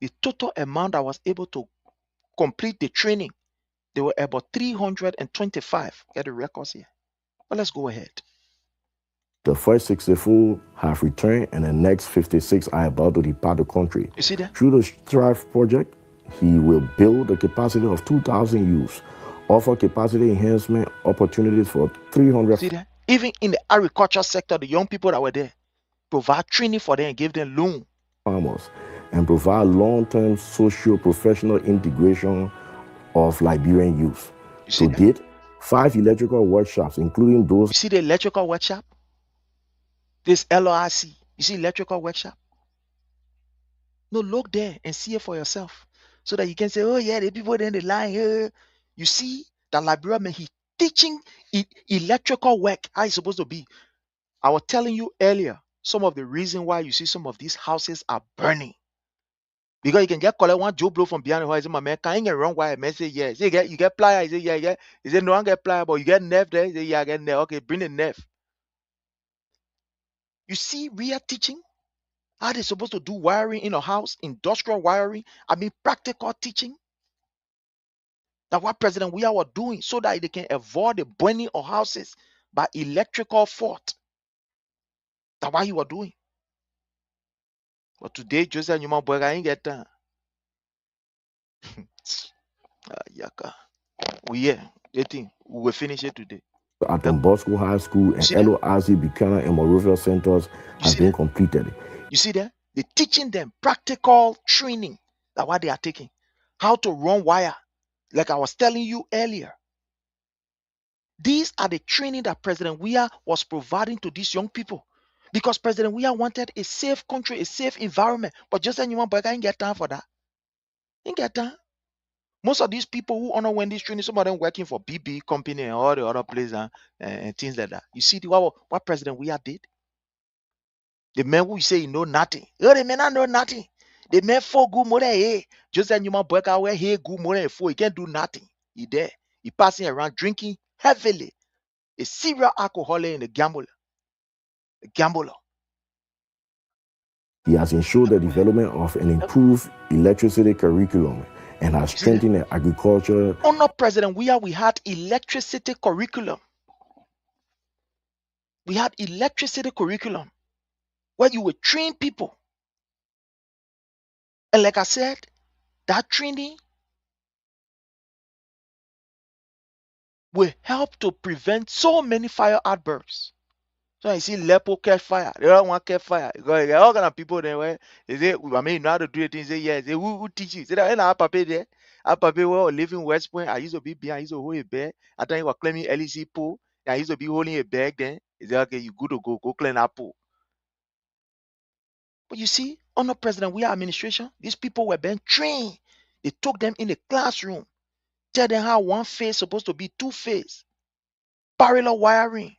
The total amount that was able to complete the training, they were about 325. Get the records here. But let's go ahead. The first 64 have returned and the next 56 are about to depart the country. You see that? Through the Strive project, he will build the capacity of 2,000 youths, offer capacity enhancement opportunities for 300. See that? Even in the agriculture sector, the young people that were there, provide training for them and give them loan. Farmers and provide long-term socio-professional integration of Liberian youth. You see To that? date, 5 electrical workshops, including those You see the electrical workshop? This LOIC. You see electrical workshop? No, look there and see it for yourself. So that you can say, oh yeah, the people in the line here. You see that Liberian man, he teaching electrical work. How it's supposed to be. I was telling you earlier, some of the reason why you see some of these houses are burning. Because you can get collect one Joe blow from behind the house. My man, can you get wrong why? Man say yes. Say you get plier. He say yeah, yeah. He said no one get plier, but you get nerve there. He say yeah, I get nerve. Okay, bring the nerve. You see, we are teaching how they supposed to do wiring in a house, industrial wiring. I mean, practical teaching. That's what President Weah was doing so that they can avoid the burning of houses by electrical fault. That's what he was doing. But today, Joseph Newman Boakai ain't get done. Yaka. We will finish it today. at Don Bosco High School and See that? LORC Buchanan and Monrovia centers has see been that? completed. You see that? They're teaching them practical training. That's what they are taking. How to run wire. Like I was telling you earlier. These are the training that President Weah was providing to these young people. Because President Weah wanted a safe country, a safe environment. But just like Newman Boakai ain't get time for that. Ain't get time. Most of these people who underwent this training, some of them working for BB company and all the other places and things like that. You see what President Weah did? The men who say he know nothing. Oh, the men not know nothing. The men for good more than hey. Just like Newman Boakai where he good more than four. He can't do nothing. He there. He passing around drinking heavily. A serial alcoholic and a gambler. He has ensured the development of an improved electricity curriculum and has strengthened the agriculture. Under President Weah, we had electricity curriculum. We had electricity curriculum where you would train people. And like I said, that training will help to prevent so many fire outbursts. So I see Lepo catch fire. They don't want catch fire. Because there are all kind of people there where they say, I mean, you know how to do it. They say, yeah. They say, who teach you? Say, that I papa there. I papa where live in West Point. I used to be behind. I used to hold a bag. I thought you were claiming LEC pool. I used to be holding a bag then. He said, okay, you good to go. Go clean that pool. But you see, under President Weah administration, these people were being trained. They took them in the classroom. Tell them how one phase supposed to be two phase. Parallel wiring.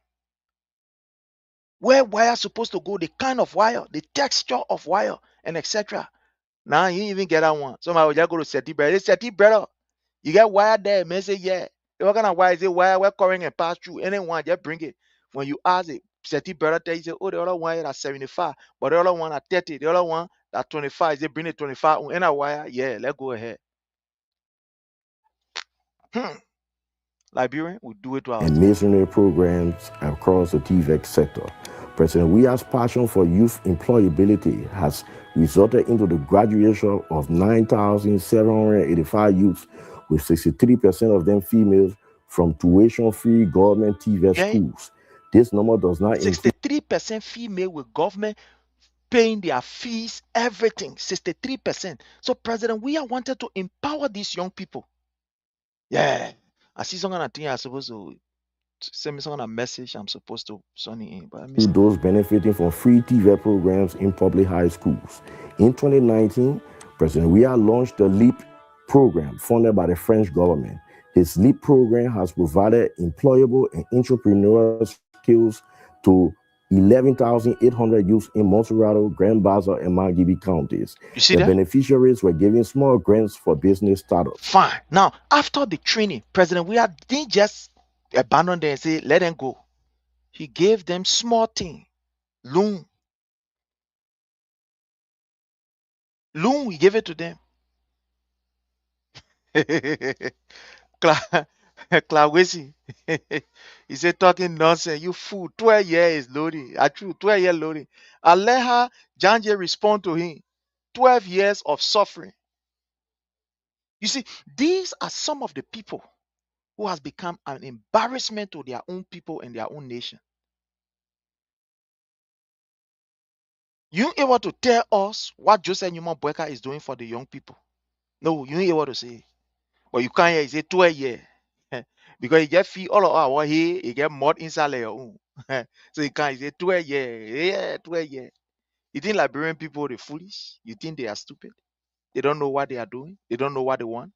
Where wire supposed to go, the kind of wire, the texture of wire, and etc. Now you even get that one. Somebody will just go to Seti brother. They Seti brother. You get wire there, man say yeah. What kind of wire is it? Wire where current and pass through. Anyone just bring it. When you ask it, Seti brother tell you say, oh, the other wire at 75, but the other one at 30, the other one at 25. They bring it 25 on any wire. Yeah, let's go ahead. Liberian will do it to us. And masonry programs across the TVEC sector. President Weah's passion for youth employability has resulted into the graduation of 9,785 youths, with 63% of them females, from tuition-free government TVEC schools. This number does not include 63% female with government paying their fees, everything. 63%. So President Weah wanted to empower these young people. Yeah. I see some kind of thing I'm supposed to send me some kind of message I'm supposed to send it in. But those benefiting from free TV programs in public high schools. In 2019, President Weah launched the LEAP program funded by the French government. His LEAP program has provided employable and entrepreneurial skills to 11,800 youth in Montserrat, Grand Bassa, and Mangibi counties. You see the that? beneficiaries were given small grants for business startups. Fine. Now, after the training, President Weah didn't just abandon them and say, let them go. He gave them small thing, loan. Loan, he gave it to them. Clawesi. He said, talking nonsense. You fool. 12 years is loading. I true. 12 years loading. I let her, Janje, respond to him. 12 years of suffering. You see, these are some of the people who has become an embarrassment to their own people and their own nation. You ain't able to tell us what Joseph Newman Boakai is doing for the young people. No, you ain't able to say. But you can't hear he say 12 years. Because he just feel all of our here, he get mud inside your own. So he can't say 12 years. Yeah, 12 years. You think Liberian people are foolish? You think they are stupid? They don't know what they are doing. They don't know what they want.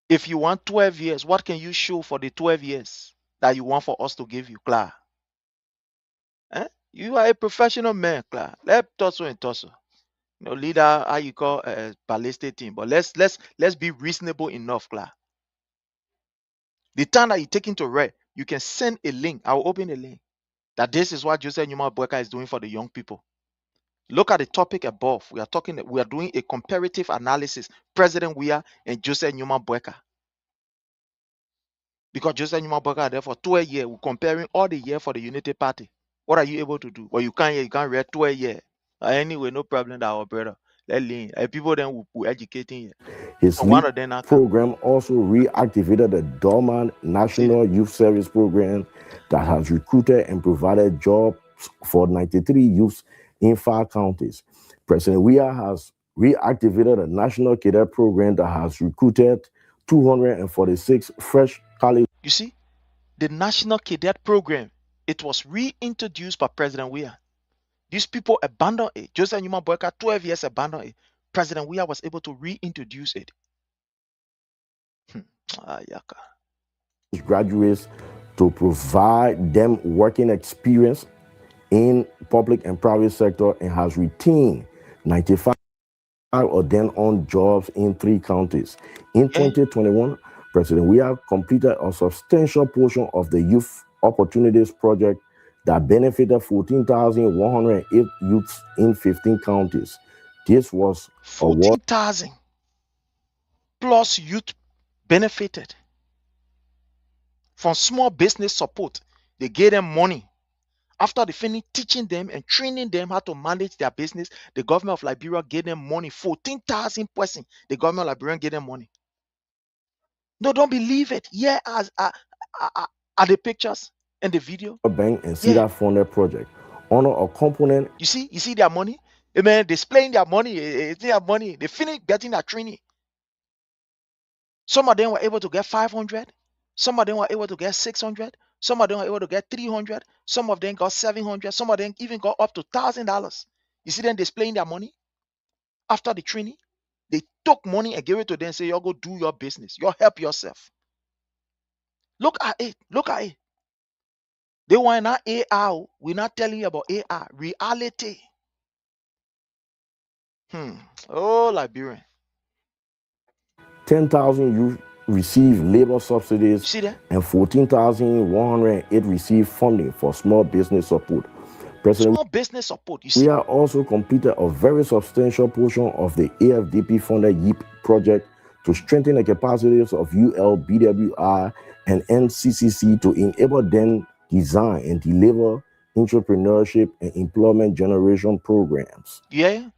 If you want 12 years, what can you show for the 12 years that you want for us to give you, Clara? You are a professional man, Clara. Let's tussle and tussle. Leader, how you call ballistic team. But let's be reasonable enough, Clara. The time that you take into read, you can send a link. I will open a link. That this is what Joseph Newman Boakai is doing for the young people. Look at the topic above. We are doing a comparative analysis. President WEAH and Joseph Newman Boakai. Because Joseph Newman Boakai there for 12 years. We're comparing all the years for the Unity Party. What are you able to do? Well, you can't read 12 years. Anyway, no problem that our brother. Let lean. People then will educating you. His So LEAP one of them now come. program also reactivated the dormant National Youth Service Program that has recruited and provided jobs for 93 youths in 5 counties. President WEAH has reactivated a National Cadet Program that has recruited 246 fresh college. You see, the National Cadet Program, it was reintroduced by President WEAH. These people abandoned it. Joseph Newman Boakai, 12 years abandoned it. President WEAH was able to reintroduce it. Graduates to provide them working experience in public and private sector and has retained 95 or then on jobs in 3 counties. In 2021, President WEAH completed a substantial portion of the Youth Opportunities Project that benefited 14,108 youths in 15 counties. This was 14,000 plus youth benefited from small business support. They gave them money. After they finished teaching them and training them how to manage their business, the government of Liberia gave them money. 14,000 persons. The government of Liberia gave them money. No, don't believe it. Yeah, are the pictures and the video. Bank and CEDA funded project honor a component. You see their money. Amen. Displaying their money. Their money. They finished getting their training. Some of them were able to get 500. Some of them were able to get 600. Some of them were able to get 300. Some of them got 700. Some of them even got up to $1,000. You see them displaying their money after the training. They took money and gave it to them and say, y'all go do your business. Y'all help yourself. Look at it. Look at it. They were not AR. We're not telling you about AR. Reality. Oh, Liberian. 10,000 youth receive labor subsidies. See that? And 14,108 receive funding for small business support. Small business support. You see, WEAH also completed a very substantial portion of the AFDP-funded YEAP project to strengthen the capacities of UL, BWI, and NCCC to enable them design and deliver entrepreneurship and employment generation programs. Yeah.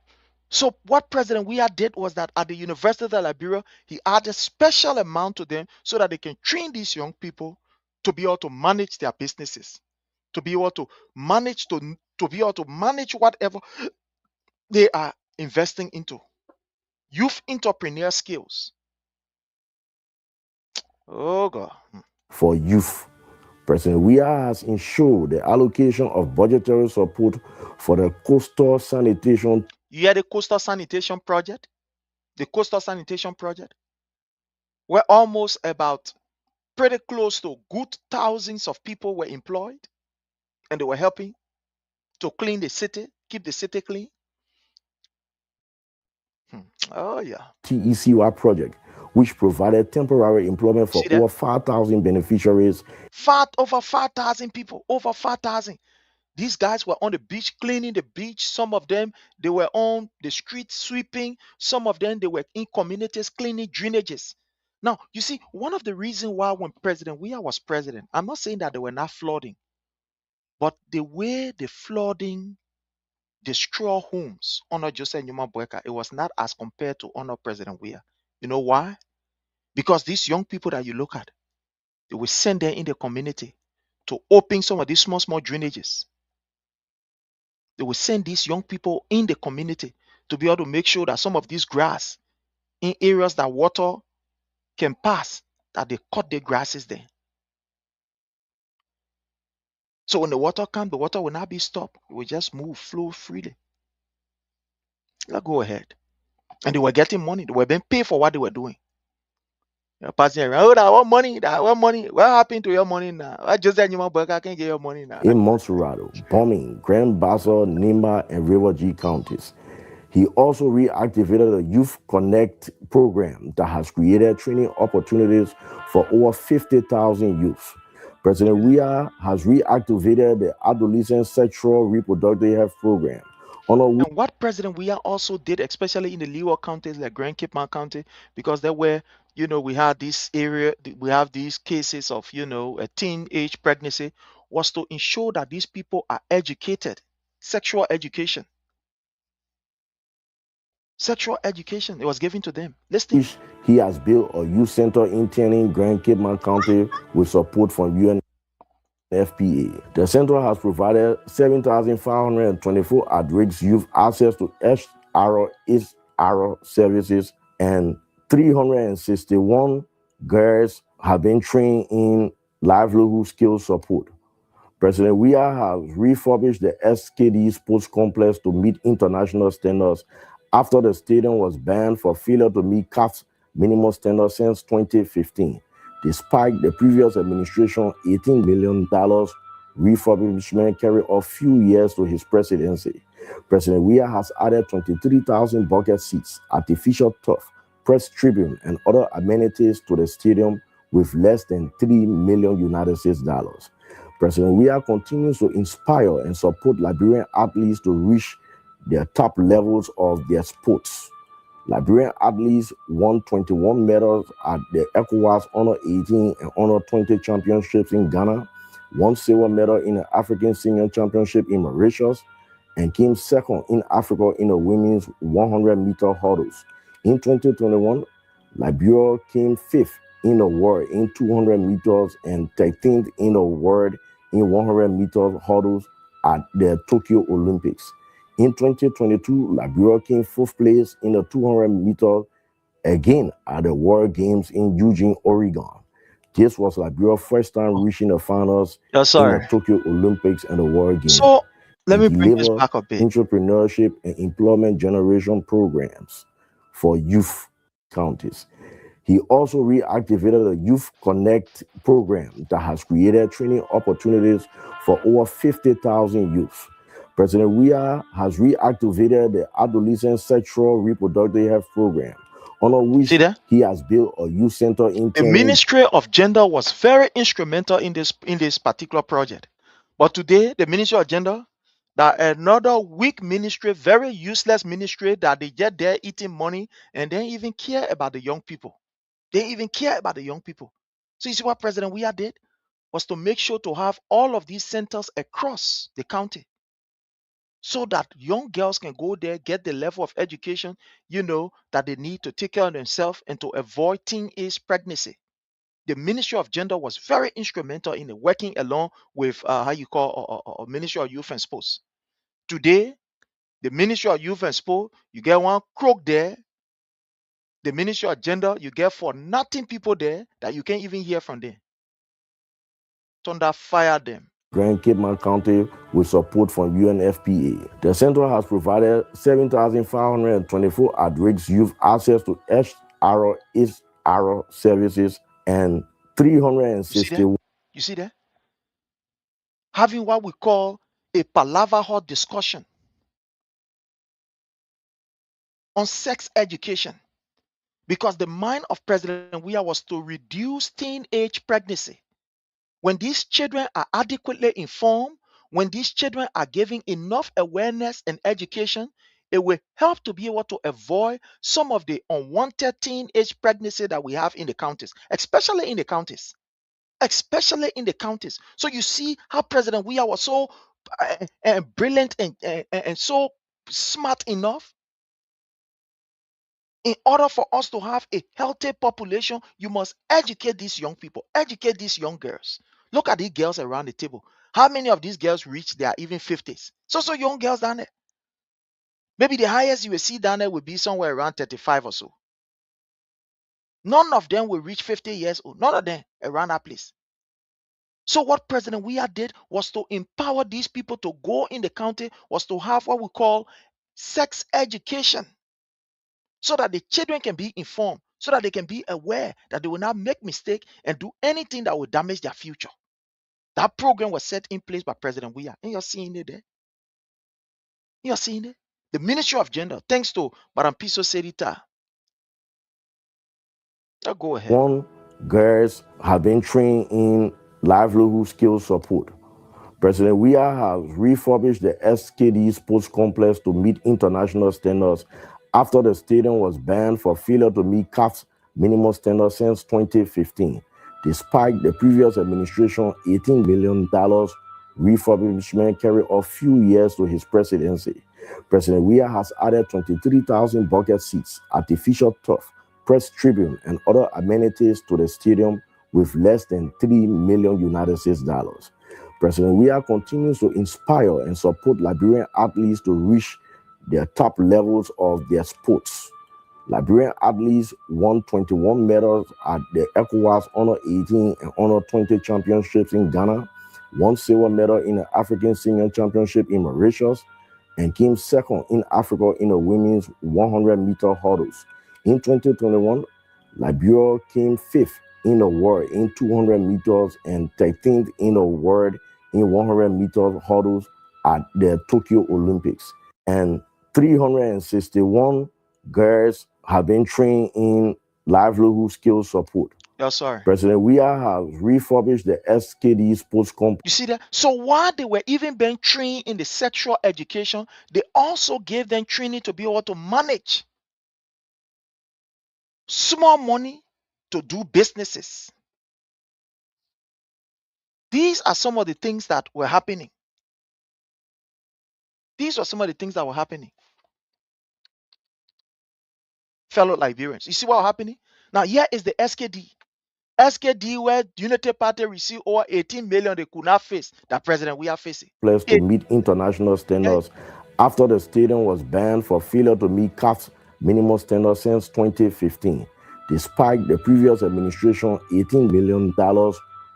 So what President WEAH did was that at the University of Liberia, he added special amount to them so that they can train these young people to be able to manage their businesses, to be able to manage to be able to manage whatever they are investing into. Youth entrepreneur skills. Oh God. For youth, President WEAH has ensured the allocation of budgetary support for the coastal sanitation. You hear the coastal sanitation project? The coastal sanitation project? Where almost about pretty close to good thousands of people were employed and they were helping to clean the city, keep the city clean. Oh yeah. TECY project, which provided temporary employment for over 5,000 beneficiaries. Over 5,000 people, over 5,000. These guys were on the beach cleaning the beach. Some of them, they were on the street sweeping. Some of them, they were in communities cleaning drainages. Now, you see, one of the reasons why when President WEAH was president, I'm not saying that they were not flooding, but the way the flooding destroy homes under Joseph Newman Boakai, it was not as compared to under President WEAH. You know why? Because these young people that you look at, they will send them in the community to open some of these small drainages. They will send these young people in the community to be able to make sure that some of this grass in areas that water can pass, that they cut the grasses there. So when the water comes, the water will not be stopped. It will just flow freely. Let's go ahead. And they were getting money. They were being paid for what they were doing. You're passing around, oh, that what money, that what money. What happened to your money now? What just said you want I can't get your money now. In Montserrado, bombing Grand Bassa, Nimba, and River G counties. He also reactivated the Youth Connect program that has created training opportunities for over 50,000 youth. President WEAH has reactivated the Adolescent Sexual Reproductive Health Program. And what President WEAH also did, especially in the Leeward counties like Grand Cape Mount County, because there were, we had this area, we have these cases of, a teenage pregnancy, was to ensure that these people are educated. Sexual education. Sexual education, it was given to them. Listen. He has built a youth center in Tiernan, Grand Cape Mount County with support from UNFPA. The center has provided 7,524 at-risk youth access to HR services, and 361 girls have been trained in livelihood skills support. President WEAH has refurbished the SKD Sports Complex to meet international standards after the stadium was banned for failure to meet CAF's minimum standards since 2015. Despite the previous administration's $18 million refurbishment carried a few years to his presidency, President WEAH has added 23,000 bucket seats, artificial turf, press tribune, and other amenities to the stadium with less than $3 million United States dollars. President WEAH continues to inspire and support Liberian athletes to reach the top levels of their sports. Liberian athletes won 21 medals at the ECOWAS Honor 18 and Honor 20 championships in Ghana, one silver medal in the African Senior Championship in Mauritius, and came second in Africa in the women's 100-meter hurdles. In 2021, Liberia came fifth in the world in 200 meters and 13th in the world in 100 meters hurdles at the Tokyo Olympics. In 2022, Liberia came fourth place in the 200 meters again at the World Games in Eugene, Oregon. This was Liberia's first time reaching the finals in the Tokyo Olympics and the World Games. So let me bring this back a bit. Entrepreneurship and employment generation programs for youth counties. He also reactivated the Youth Connect program that has created training opportunities for over 50,000 youth. President WEAH has reactivated the Adolescent Sexual Reproductive Health Program, on which he has built a youth center in the Ministry of Gender was very instrumental in this particular project. But today, the Ministry of Gender, that another weak ministry, very useless ministry, that they get there eating money and they even care about the young people. They even care about the young people. So you see what President WEAH did was to make sure to have all of these centers across the county so that young girls can go there, get the level of education, that they need to take care of themselves and to avoid teenage pregnancy. The Ministry of Gender was very instrumental in working along with Ministry of Youth and Sports. Today, the Ministry of Youth and Sport, you get one crook there. The Ministry of Gender, you get for nothing people there that you can't even hear from them. Thunder fire them. Grand Cape Mount County with support from UNFPA. The center has provided 7,524 at-risk youth access to HR services and 361. You see that? Having what we call a palaver hall discussion on sex education, because the mind of President WEAH was to reduce teenage pregnancy. When these children are adequately informed, when these children are given enough awareness and education, it will help to be able to avoid some of the unwanted teenage pregnancy that we have in the counties, especially in the counties. Especially in the counties. So you see how President WEAH was so brilliant and so smart enough. In order for us to have a healthy population, you must educate these young people, educate these young girls. Look at these girls around the table. How many of these girls reach their even 50s? So young girls down there. Maybe the highest you will see down there will be somewhere around 35 or so. None of them will reach 50 years old. None of them around that place. So what President Weah did was to empower these people to go in the county, was to have what we call sex education, so that the children can be informed, so that they can be aware that they will not make mistake and do anything that will damage their future. That program was set in place by President Weah, and you're seeing it there. You're seeing it. The Ministry of Gender, thanks to Madam Piso Serita. Now go ahead. One, girls have been trained in livelihood skill support. President Weah has refurbished the SKD Sports Complex to meet international standards after the stadium was banned for failure to meet CAF's minimum standards since 2015. Despite the previous administration $18 million refurbishment carried a few years to his presidency. President Weah has added 23,000 bucket seats, artificial turf, press tribune, and other amenities to the stadium with less than $3 million United States dollars. President Weah continues to inspire and support Liberian athletes to reach their top levels of their sports. Liberian athletes won 21 medals at the ECOWAS Honor 18 and Honor 20 championships in Ghana, one silver medal in the African Senior Championship in Mauritius, and came second in Africa in the women's 100-meter hurdles. In 2021, Liberia came fifth in the world in 200 meters and 13th in the world in 100 meters hurdles at the Tokyo Olympics. And 361 girls have been trained in livelihood skill support. Yes, sir. President Weah has refurbished the SKD Sports Complex. You see that? So while they were even being trained in the sexual education, they also gave them training to be able to manage small money to do businesses. These are some of the things that were happening. These were some of the things that were happening. Fellow Liberians. You see what was happening? Now, here is the SKD. SKD, where Unity Party received over 18 million they could not face, that President we are facing. To meet international standards after the stadium was banned for failure to meet CAF's minimum standards since 2015. Despite the previous administration $18 million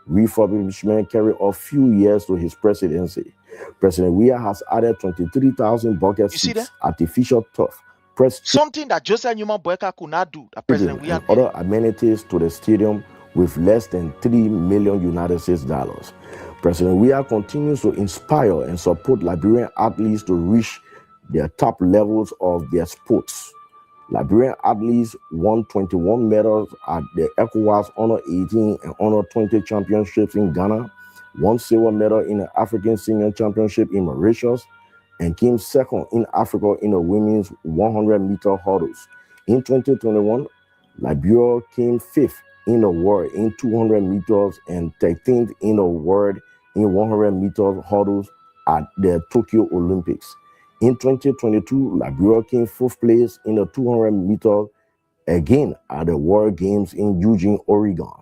refurbishment carried a few years to his presidency. President Weah has added 23,000 bucket seats, artificial turf, press something that Joseph Newman Boakai could not do, that President Weah and other amenities to the stadium with less than $3 million United States dollars. President Weah continues to inspire and support Liberian athletes to reach their top levels of their sports. Liberian athletes won 21 medals at the ECOWAS Honor 18 and Honor 20 championships in Ghana, one silver medal in the African Senior Championship in Mauritius, and came second in Africa in the women's 100-meter hurdles. In 2021, Liberia came fifth in the world in 200 meters and 13th in the world in 100 meters hurdles at the Tokyo Olympics. In 2022, Liberia came fourth place in the 200 meters again at the World Games in Eugene, Oregon.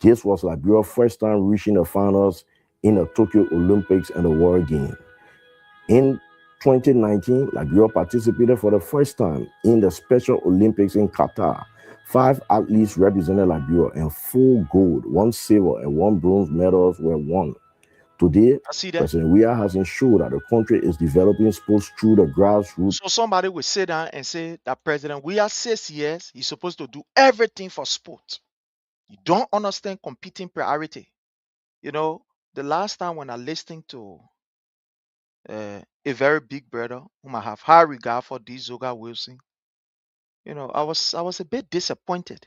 This was Liberia's first time reaching the finals in the Tokyo Olympics and the World Games. In 2019, Liberia participated for the first time in the Special Olympics in Qatar. 5 athletes represented Liberia, and 4 gold, 1 silver, and 1 bronze medals were won. Today, President Weah has ensured that the country is developing sports through the grassroots. So somebody will sit down and say that President Weah says yes, he's supposed to do everything for sport. You don't understand competing priority. You know, the last time when I listened to a very big brother whom I have high regard for, D. Zoga Wilson, you know, I was a bit disappointed.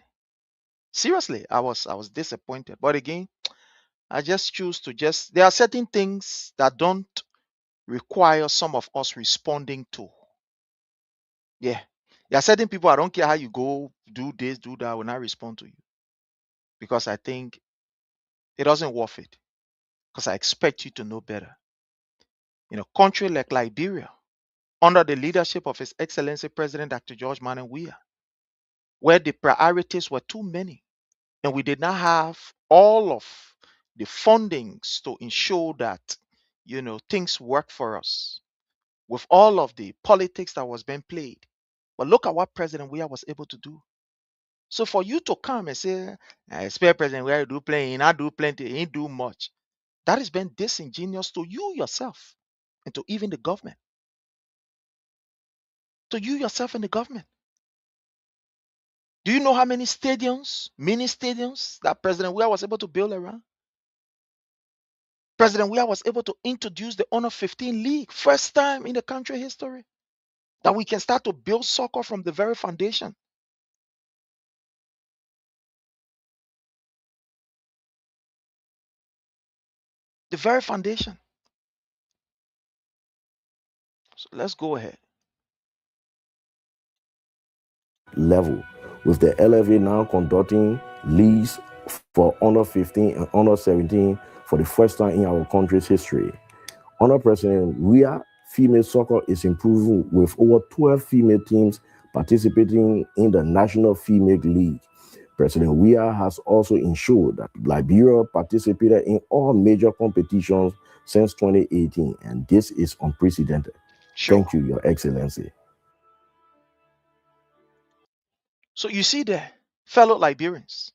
Seriously, I was disappointed. But again, I just choose to there are certain things that don't require some of us responding to. Yeah. There are certain people, I don't care how you go, do this, do that, I will not respond to you. Because I think it doesn't worth it. Because I expect you to know better. In a country like Liberia, under the leadership of His Excellency President Dr. George MANNEH WEAH, where the priorities were too many, and we did not have all of the fundings to ensure that, things work for us with all of the politics that was being played. But look at what President Weah was able to do. So for you to come and say, spare President Weah do plenty, he not do plenty, he ain't do much, that has been disingenuous to you yourself and to even the government. To you yourself and the government. Do you know how many stadiums, mini stadiums, that President Weah was able to build around? President Weah was able to introduce the Under 15 League, first time in the country history, that we can start to build soccer from the very foundation. The very foundation. So let's go ahead. Level, with the LFA now conducting leagues for under 15 and under 17 for the first time in our country's history. Under President WEAH, female soccer is improving with over 12 female teams participating in the National Female League. President WEAH has also ensured that Liberia participated in all major competitions since 2018, and this is unprecedented. Sure. Thank you, Your Excellency. So you see there, fellow Liberians,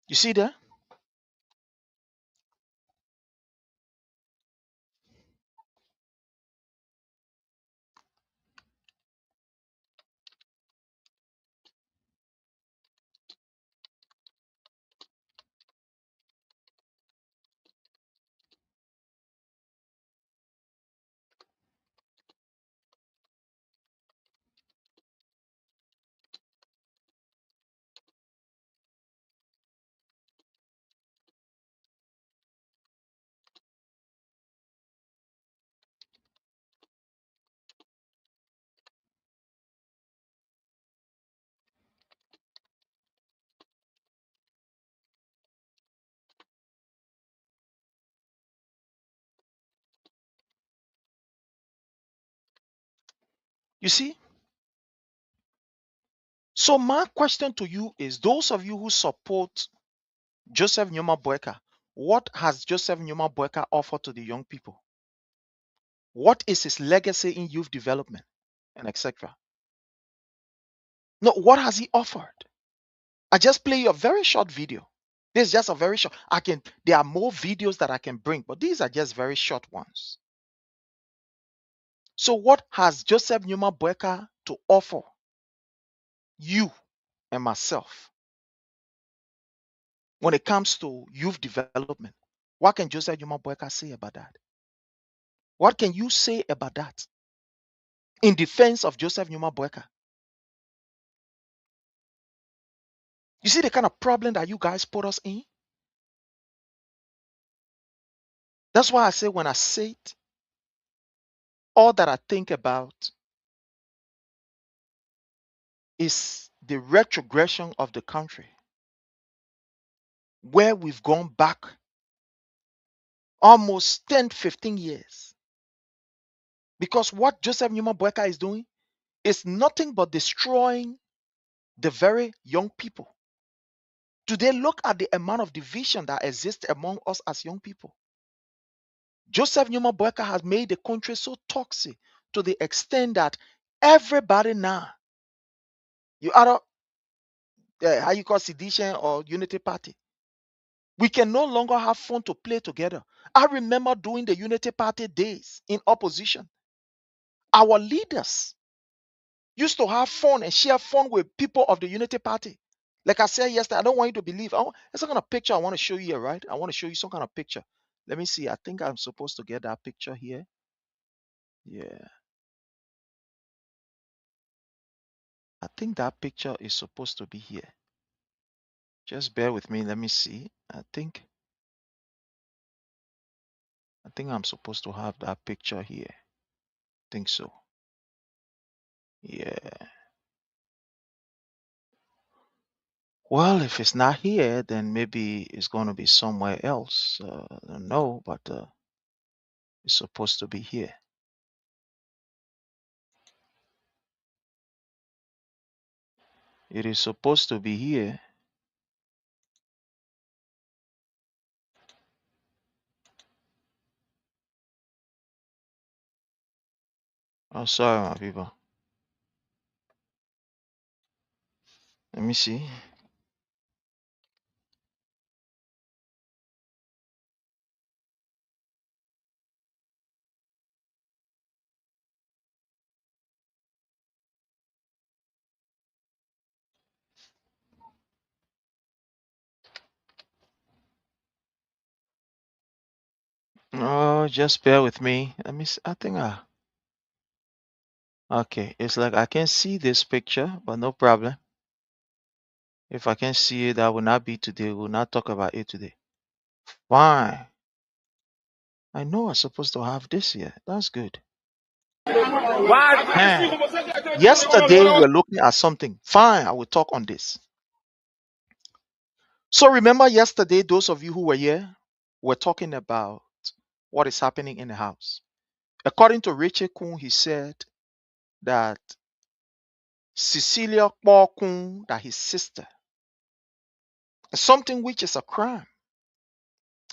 you see there? You see? So my question to you is, those of you who support Joseph Nyoma Boakai, what has Joseph Nyoma Boakai offered to the young people? What is his legacy in youth development and etc.? No, what has he offered? I just play you a very short video. This is just a very short. There are more videos that I can bring, but these are just very short ones. So what has Joseph Nyoma Boakai to offer you and myself when it comes to youth development? What can Joseph Nyoma Boakai say about that? What can you say about that in defense of Joseph Nyoma Boakai? You see the kind of problem that you guys put us in? That's why I say, when I say it, all that I think about is the retrogression of the country, where we've gone back almost 10, 15 years. Because what Joseph Nyoma Boakai is doing is nothing but destroying the very young people. Today, look at the amount of division that exists among us as young people. Joseph Nyoma Boakai has made the country so toxic to the extent that everybody now, you either how you call sedition or unity party. We can no longer have fun to play together. I remember during the unity party days in opposition, our leaders used to have fun and share fun with people of the unity party. Like I said yesterday, I don't want you to believe. There's some kind of picture I want to show you here, right? I want to show you some kind of picture. Let me see. I think I'm supposed to get that picture here. Yeah. I think that picture is supposed to be here. Just bear with me. Let me see. I think I'm supposed to have that picture here. I think so. Yeah. Well, if it's not here, then maybe it's going to be somewhere else. I don't know, but it's supposed to be here. It is supposed to be here. Oh, sorry, my people. Let me see. Oh, just bear with me. Let me see. I think okay. It's like I can see this picture, but no problem. If I can see it, I will not be today. We'll not talk about it today. Fine. I know I'm supposed to have this here. That's good. Yesterday we were looking at something. Fine, I will talk on this. So remember yesterday, those of you who were here were talking about what is happening in the house. According to Richard Kuhn, he said that Cecilia Kuhn, that his sister, is something which is a crime.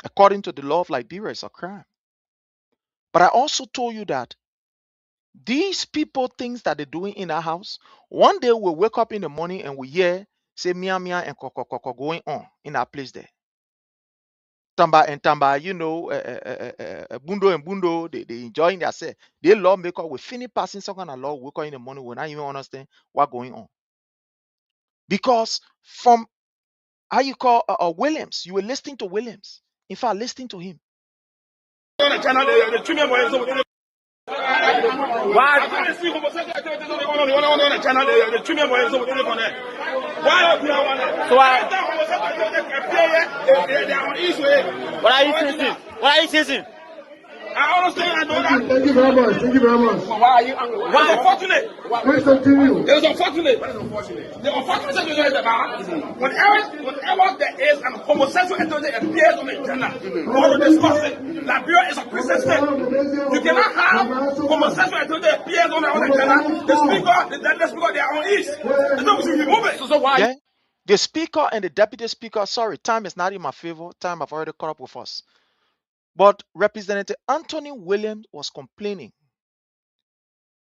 According to the law of Liberia, it's a crime. But I also told you that these people, things that they're doing in our house, one day we'll wake up in the morning and we hear say mia mia and koko going on in our place there. Tamba and Tamba, you know, Bundo and Bundo, they enjoying themselves. They lawmaker will finish passing some kind of law, wake up in the morning, will not even understand what's going on. Because from how you call Williams, you were listening to Williams. In fact, listening to him. What are you chasing? What are you chasing? I understand. Thank you very much. Thank you very much. Why are you angry? Why? It's unfortunate. Please continue. It was unfortunate. What is unfortunate? The unfortunate situation is that whenever there is an homosexual entity appears on the agenda, or to discuss it, Liberia is a Christian state. You cannot have homosexual entity appears on the agenda. The speaker, they are on east. So we should remove it. So why? Yeah? The speaker and the deputy speaker, sorry, time is not in my favor. Time have already caught up with us. But Representative Anthony Williams was complaining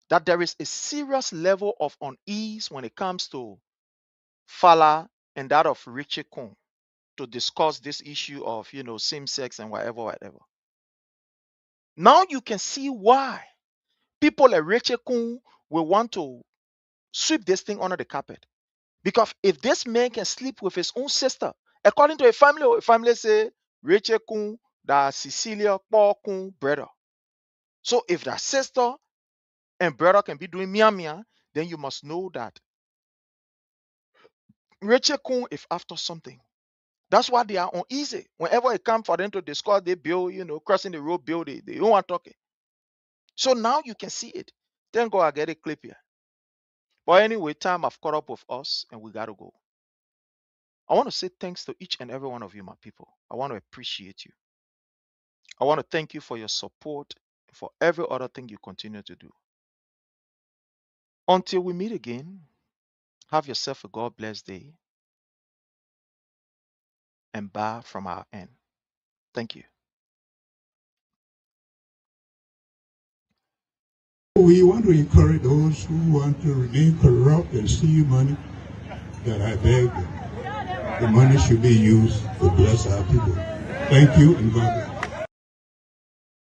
that there is a serious level of unease when it comes to Fala and that of Richie Kuhn to discuss this issue of, you know, same sex and whatever. Now you can see why people like Richie Kuhn will want to sweep this thing under the carpet. Because if this man can sleep with his own sister, according to a family say Richie Kuhn, that Cecilia Kuhn brother. So if that sister and brother can be doing mia, then you must know that Richie Kuhn is after something. That's why they are uneasy. Whenever it comes for them to discuss their bill, you know, crossing the road bill, they don't want to talk it. So now you can see it. Thank God I get a clip here. But anyway, time have caught up with us and we got to go. I want to say thanks to each and every one of you, my people. I want to appreciate you. I want to thank you for your support, for every other thing you continue to do. Until we meet again, have yourself a God bless day and bye from our end. Thank you. We want to encourage those who want to remain corrupt and steal money, that I beg them. The money should be used to bless our people. Thank you and God bless.